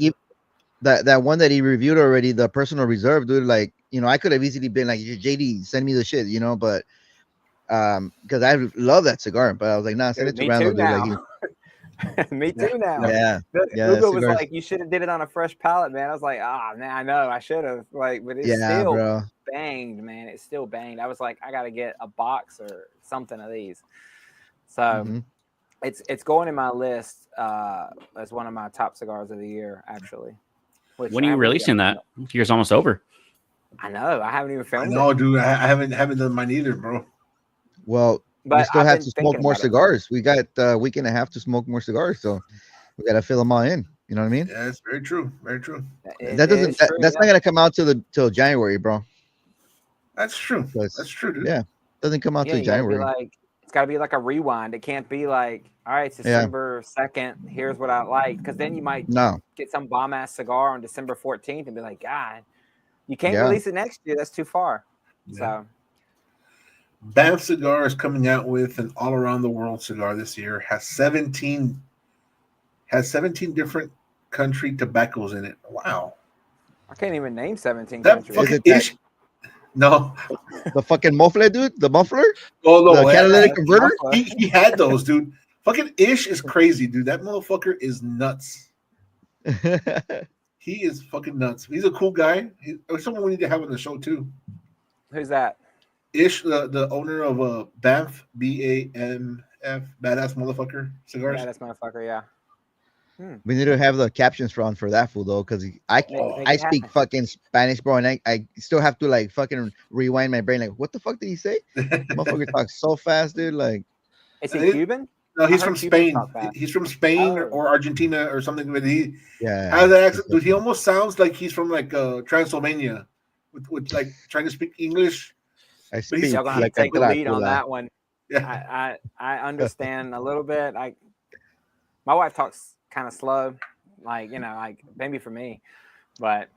that one that he reviewed already, the personal reserve, dude. Like I could have easily been like, JD, send me the shit, but. Because I love that cigar, but I was like, nah, send it to Randall, dude. Like, me too now. Yeah. Ugo was like, you should have did it on a fresh pallet, man. I was like, man, I know I should have. Like, but it's still banged, man. It's still banged. I was like, I gotta get a box or something of these. So it's going in my list as one of my top cigars of the year, actually. When are you releasing that? Year's almost over. I know. I haven't even filmed it. No, dude. I haven't done mine either, bro. Well, but we still have to smoke more cigars. We got a week and a half to smoke more cigars, so we got to fill them all in. You know what I mean? Yeah, it's very true. Very true. That's not gonna come out till January, bro. That's true. That's true, dude. Yeah, it doesn't come out till January. It's got to be like a rewind. It can't be like, all right, it's December 2nd. Here's what I like, because then you might get some bomb ass cigar on December 14th and be like, God, you can't release it next year. That's too far. Yeah. So. Banff Cigar is coming out with an all around the world cigar this year. Has 17 different country tobaccos in it. Wow. I can't even name 17 that countries. Fucking ish. No. The fucking muffler, dude? The muffler? Oh no, the catalytic converter? He had those, dude. Fucking Ish is crazy, dude. That motherfucker is nuts. He is fucking nuts. He's a cool guy. He's someone we need to have on the show too. Who's that? Ish, the owner of Banff, BAMF, Badass Motherfucker Cigars. Badass Motherfucker, yeah. We need to have the captions for that fool though, because I speak fucking Spanish, bro, and I still have to like fucking rewind my brain. Like, what the fuck did he say? Motherfucker talks so fast, dude. Like, is he Cuban? No, he's from Spain. He's from Spain or Argentina or something. But he has that accent. Dude, he almost sounds like he's from like Transylvania, with like trying to speak English. I speak. Y'all gonna have to take the lead on that one. Yeah, I understand a little bit. My wife talks kind of slow, like maybe for me, but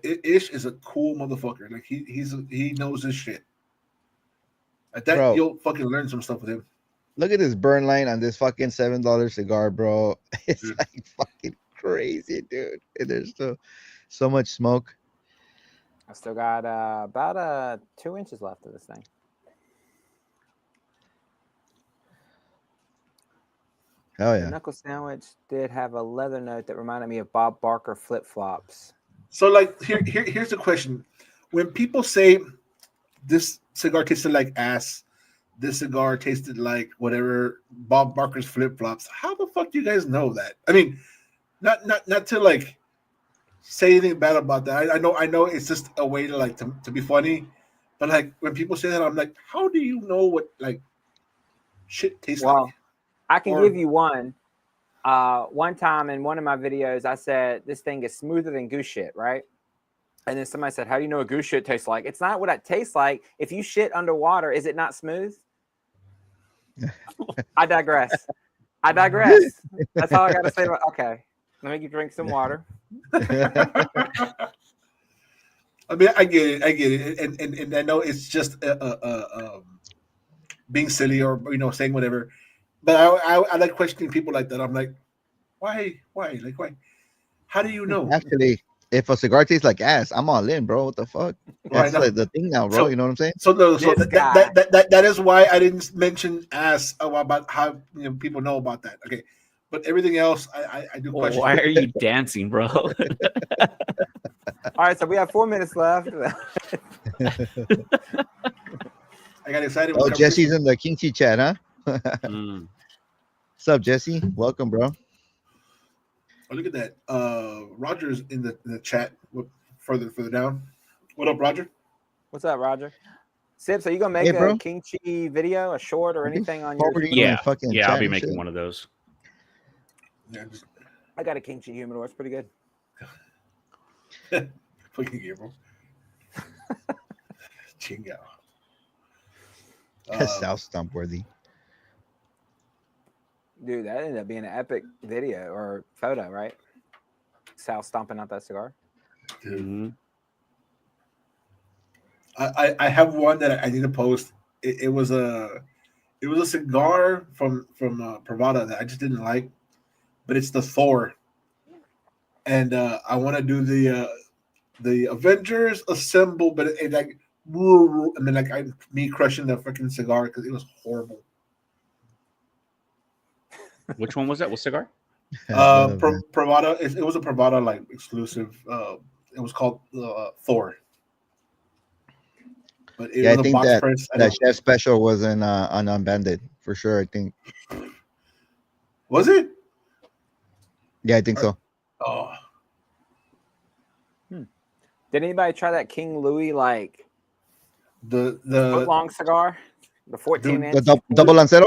Ish is a cool motherfucker. Like he knows his shit. At that, you'll fucking learn some stuff with him. Look at this burn line on this fucking $7 cigar, bro. It's Dude. like fucking crazy, dude. And there's so much smoke. I still got about 2 inches left of this thing. Oh The yeah. knuckle sandwich did have a leather note that reminded me of Bob Barker flip flops. So like here's the question: when people say this cigar tasted like ass, this cigar tasted like whatever Bob Barker's flip flops, how the fuck do you guys know that? I mean, not to like say anything bad about that. I know it's just a way to like to be funny, but like when people say that, I'm like, how do you know what like shit tastes Well, like? I can Or- give you one. One time in one of my videos, I said this thing is smoother than goose shit, right? And then somebody said, "How do you know what goose shit tastes like?" It's not what it tastes like. If you shit underwater, is it not smooth? I digress. I digress. That's all I got to say about. Okay, let me drink some water. I mean, I get it, and I know it's just being silly or saying whatever, but I like questioning people like that. I'm like, like why? How do you know? Actually, if a cigar tastes like ass, I'm all in, bro. What the fuck? Right That's now, like the thing now, bro. so You know what I'm saying? so no, so This guy. that is why I didn't mention ass about how people know about that. Okay, but everything else I do Well, question. why are you dancing, bro? All right, so we have 4 minutes left. I got excited. Oh, With Jesse's in the Kimchi chat, huh? Mm. What's up, Jesse? Welcome, bro. Oh, look at that. Roger's in the chat. Further down. What up, Roger? What's up, Roger? Sips, are you gonna Hey, make a bro. kimchi video, a short, or I've been anything on your forwarding humidor? my Yeah, fucking yeah, chat I'll be and making shit. one of those. Yeah, just I got a kimchi humidor. It's pretty good. fucking Gabriel. Chingo. South Stump worthy. Dude, that ended up being an epic video or photo, right? Sal stomping out that cigar. Dude. Mhm. I have one that I need to post. It was a cigar from Pravada that I just didn't like, but it's the Thor, and I want to do the Avengers Assemble, but it like and then like me crushing the freaking cigar because it was horrible. Which one was that? What cigar? Pravada, it was a Pravada like exclusive. It was called Thor, but it Yeah, I was a think box that press. that chef special was in on Unbanded for sure. I think. Was it? Yeah, I think so. Oh, Did anybody try that King Louis like the foot long cigar? The 14 Dude, inch. Double Lancero.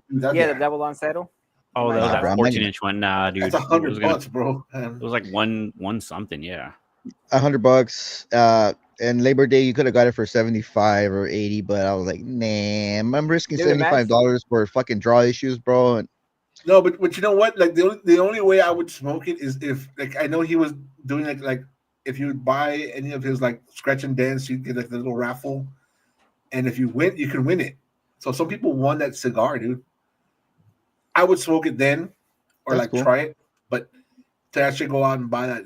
yeah, The double unsettle. Oh, that Nah, was bro, that I'm not 14-inch one. Nah, dude. that's It was gonna. $100, bro. It was like one something. Yeah. $100. And Labor Day, you could have got it for 75 or 80, but I was like, nah, I'm risking Dude, imagine- $75 for fucking draw issues, bro. And No, but you know what? Like the only way I would smoke it is if like I know he was doing like if you would buy any of his like scratch and dance, you get like the little raffle, and if you win, you can win it. So some people won that cigar, dude. I would smoke it then, or that's like cool. try it, but to actually go out and buy that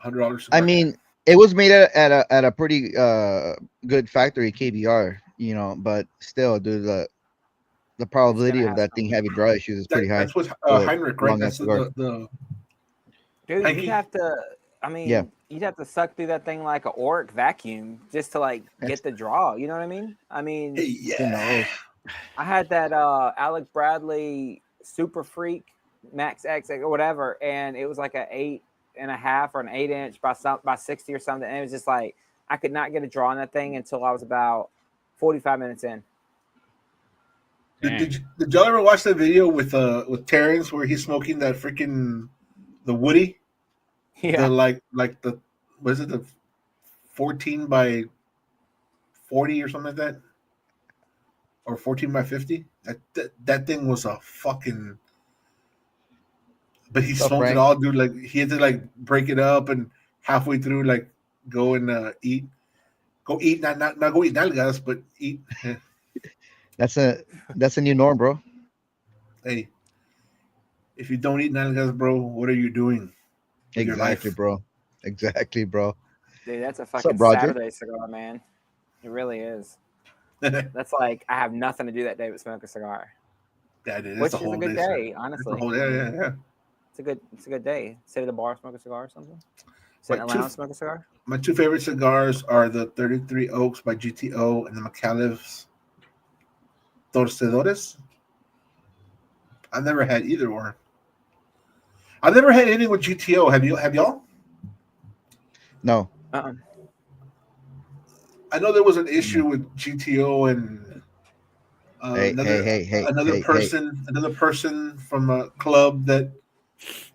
$100 cigar. I mean, it was made at a pretty good factory, KBR, you know, but still, dude, the probability of have that thing some- having draw issues is pretty high. that's what So, Heinrich, right? long That's ass cigar. the Dude, Hanky? you'd have to. I mean, Yeah. you'd have to suck through that thing like an Oric vacuum just to like get the draw. You know what I mean? I mean, hey, Who yeah. knows? I had that Alec Bradley Super Freak Max X or whatever, and it was like an 8.5 or an 8 inch by 60 or something. And it was just like I could not get a draw on that thing until I was about 45 minutes in. Did y'all ever watch that video with Terrence where he's smoking that freaking the Woody? Yeah, The like the was it the 14 by 40 or something like that? Or 14 by 50? That thing was a fucking but he What's up, smoked it Frank? all, dude. Like he had to like break it up and halfway through like go and eat. Go eat, not go eat nalgas, but eat. That's a new norm, bro. Hey, if you don't eat nalgas, bro, what are you doing with your Exactly, life? bro. Exactly, bro. Dude, that's a What's up, fucking Roger? Saturday cigar, man. It really is. that That's like I have nothing to do that day but smoke a cigar, is. That's the which is a whole good day, sir. day, That's the honestly. whole. I Yeah, mean, yeah, yeah. it's a good day. Sit at a bar, smoke a cigar or something. Sit My in a two lounge, smoke a cigar. my two favorite cigars are the 33 Oaks by GTO and the McAuliffe's Torcedores. I've never had either one. I've never had any with GTO. Have you? Have y'all? No. Uh-uh. I know there was an No. issue with GTO and Hey, hey, another hey, hey, another hey, hey. person another person from a club that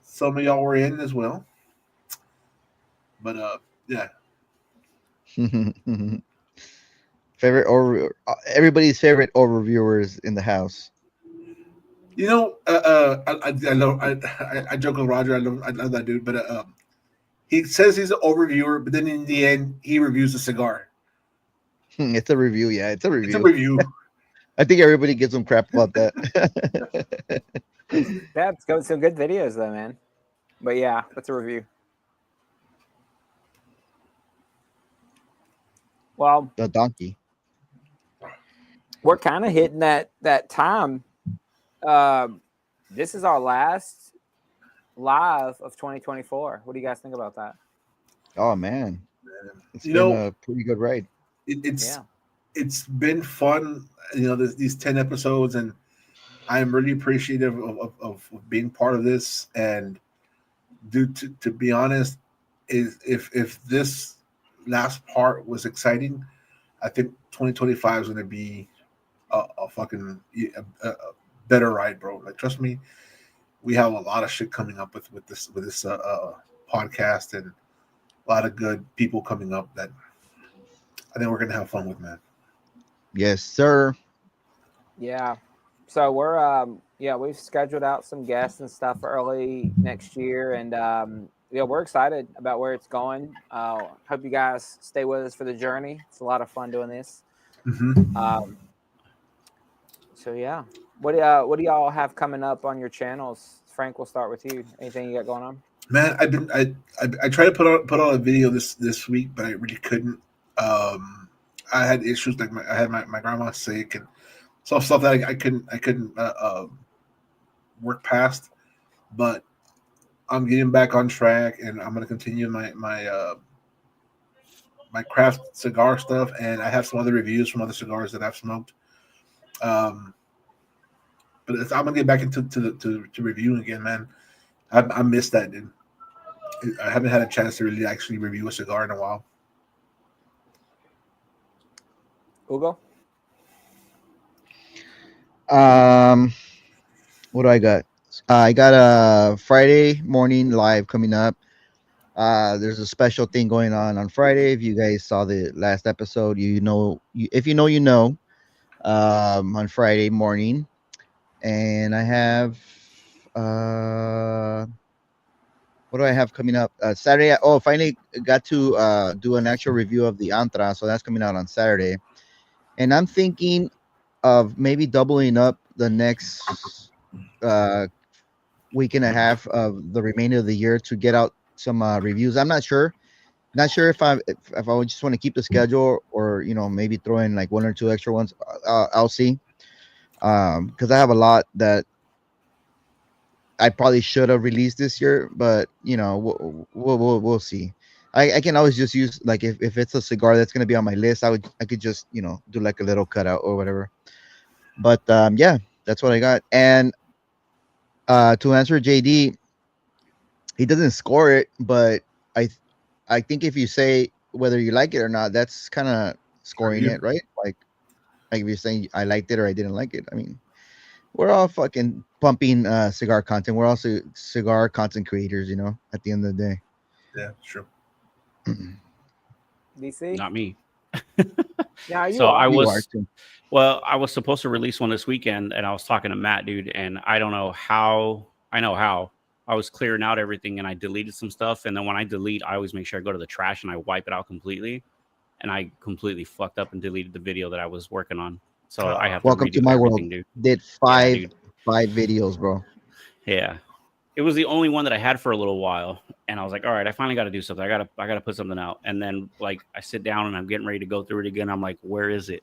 some of y'all were in as well. But yeah, Favorite over everybody's favorite overviewers in the house. you know, I love I joke with Roger. I love that dude. But he says he's an overviewer, but then in the end, he reviews the cigar. It's a review, yeah. It's a It's a review. review. I think everybody gives them crap about that. That's got some good videos though, man. But yeah, that's a review. Well, The donkey. we're kind of hitting that time. Um, this is our last live of 2024. What do you guys think about that? Oh man, it's You been know, a pretty good ride. it, it's Yeah, it's been fun. You know, these 10 episodes, and I am really appreciative of being part of this. And to be honest, is if this last part was exciting, I think 2025 is going to be a fucking a better ride, bro. Like, trust me, we have a lot of shit coming up with this podcast and a lot of good people coming up that I think we're gonna have fun with, man. Yes, sir. yeah. So we're yeah, we've scheduled out some guests and stuff for early next year, and yeah, we're excited about where it's going. Hope you guys stay with us for the journey. It's a lot of fun doing this. Hmm. Um, so yeah, what do y'all have coming up on your channels? Frank, we'll start with you. Anything you got going on? Man, I tried to put on a video this week, but I really couldn't. Um, I had issues like I had my grandma sick and stuff that I couldn't work past. But I'm getting back on track, and I'm gonna continue my craft cigar stuff, and I have some other reviews from other cigars that I've smoked. Um, but I'm gonna get back into to reviewing again, man. I missed that, dude. I haven't had a chance to really actually review a cigar in a while. Hugo? Um, what do I got? I got a Friday morning live coming up. There's a special thing going on Friday. If you guys saw the last episode, if you know, you know. On Friday morning, and I have uh, what do I have coming up? Saturday. Oh, finally got to do an actual review of the Antra, so that's coming out on Saturday. And I'm thinking of maybe doubling up the next uh, week and a half of the remainder of the year to get out some reviews. I'm not sure. Not sure if I would just want to keep the schedule or maybe throw in like one or two extra ones. I'll see. Because I have a lot that I probably should have released this year, but we'll see. I can always just use like if it's a cigar that's gonna be on my list, I could just do like a little cutout or whatever. But yeah, that's what I got. And to answer JD, he doesn't score it, but I I think if you say whether you like it or not, that's kind of scoring Review. it, right? Like if you're saying I liked it or I didn't like it. I mean, we're all fucking pumping cigar content. We're also cigar content creators, at the end of the Yeah, sure. day. DC? Not me. Yeah, you So I are. You are was, too. well, I was supposed to release one this weekend, and I was talking to Matt, dude, and I don't know how. I know how. I was clearing out everything, and I deleted some stuff. And then when I delete, I always make sure I go to the trash and I wipe it out completely. And I completely fucked up and deleted the video that I was working on. So I have to Welcome to redo my world. everything, dude. Did Yeah, five dude. videos, bro. Yeah. It was the only one that I had for a little while, and I was like, all right, I finally got to do something. I gotta put something out. And then like I sit down and I'm getting ready to go through it again. I'm like, where is it?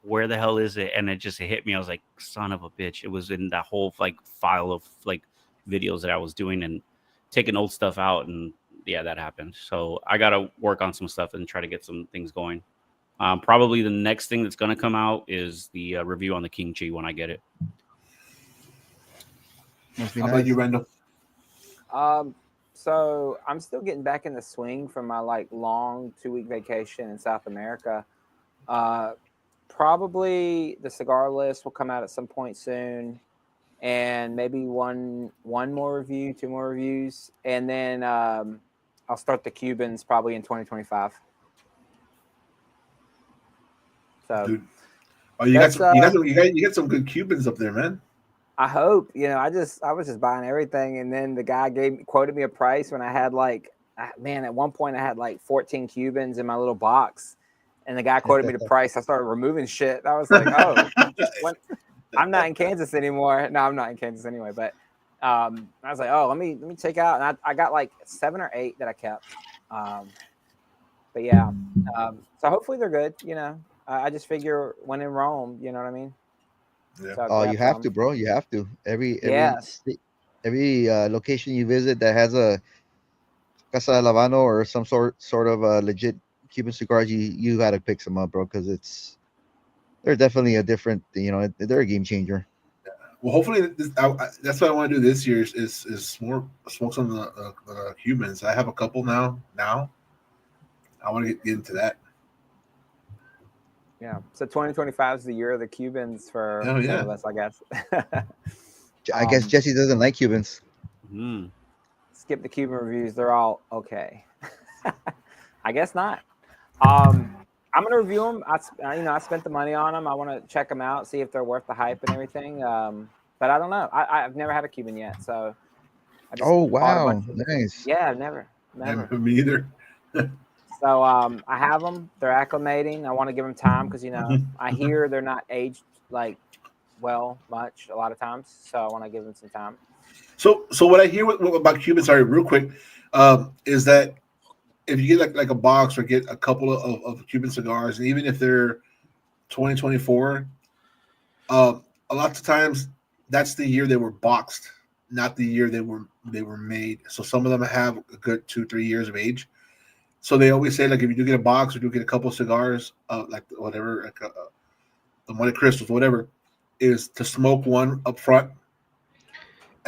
Where the hell is it? And it just hit me. I was like, son of a bitch. It was in that whole like file of like videos that I was doing and taking old stuff out. And yeah, that happened. So I got to work on some stuff and try to get some things going. Probably the next thing that's going to come out is the review on the King Chi when I get it. Must be How about nice. you, Randall? So I'm still getting back in the swing from my like long 2-week vacation in South America. Probably the cigar list will come out at some point soon, and maybe one more review, 2 more reviews, and then I'll start the Cubans probably in 2025. So Dude. Oh, you got that's some, you got some good Cubans up there, man. I hope, I was just buying everything, and then the guy quoted me a price when I had like, man, at one point I had like 14 Cubans in my little box, and the guy quoted me the price. I started removing shit. I was like, oh, I'm not in Kansas anymore. No, I'm not in Kansas anyway. But I was like, oh, let me check out, and I got like 7 or 8 that I kept. But yeah, so hopefully they're good. I just figure when in Rome, you know what I mean. Yeah. So Oh, you have to, bro. You have to. Every Yes. every location you visit that has a Casa de Lavano or some sort of legit Cuban cigars, you got to pick some up, bro, because they're definitely a different. They're a game changer. Well, hopefully that's what I want to do this year is more smoke some of the Cubans. I have a couple now. I want to get into that. Yeah. So 2025 is the year of the Cubans for Oh, yeah. some of us, I guess. I guess Jesse doesn't like Cubans. Skip the Cuban reviews. They're all okay. I guess not. I'm gonna review them. I spent the money on them. I want to check them out, see if they're worth the hype and everything. But I don't know. I've never had a Cuban yet, so I just Oh bought a wow, bunch of. nice. Yeah, never. Me either. So I have them. They're acclimating. I want to give them time because I hear they're not aged like much a lot of times. So I want to give them some time. So what I hear about Cubans, sorry, real quick, is that if you get like a box or get a couple of Cuban cigars, and even if they're 2024, a lot of times that's the year they were boxed, not the year they were made. So some of them have a good 2-3 years of age. So they always say, like, if you do get a box or do get a couple of cigars, like whatever, like the Monte Crystals, whatever, is to smoke one up front,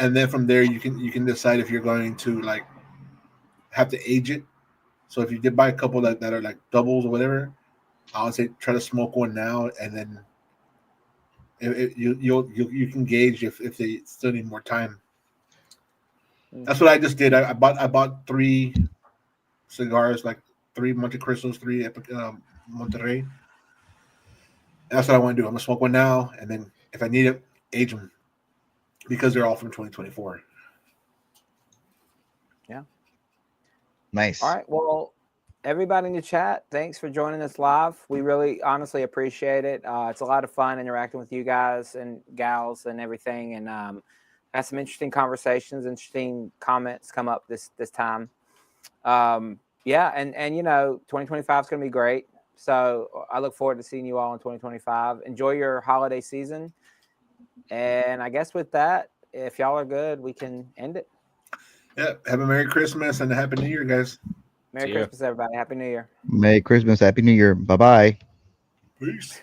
and then from there you can decide if you're going to like have to age it. So if you did buy a couple that are like doubles or whatever, I would say try to smoke one now, and then you can gauge if they still need more time. That's what I just did. I bought 3 cigars, like 3 Monte Cristos, 3 Monterrey. That's what I want to do. I'm gonna smoke one now, and then if I need it, age them because they're all from 2024. Yeah. Nice. All right. Well, everybody in the chat, thanks for joining us live. We really honestly appreciate it. It's a lot of fun interacting with you guys and gals and everything, and had some interesting conversations, interesting comments come up this time. Yeah, and 2025 is going to be great. So I look forward to seeing you all in 2025. Enjoy your holiday season. And I guess with that, if y'all are good, we can end it. Yeah. Have a Merry Christmas and a Happy New Year, guys. Merry Christmas, everybody. Happy New Year. Merry Christmas, Happy New Year. Bye bye. Peace.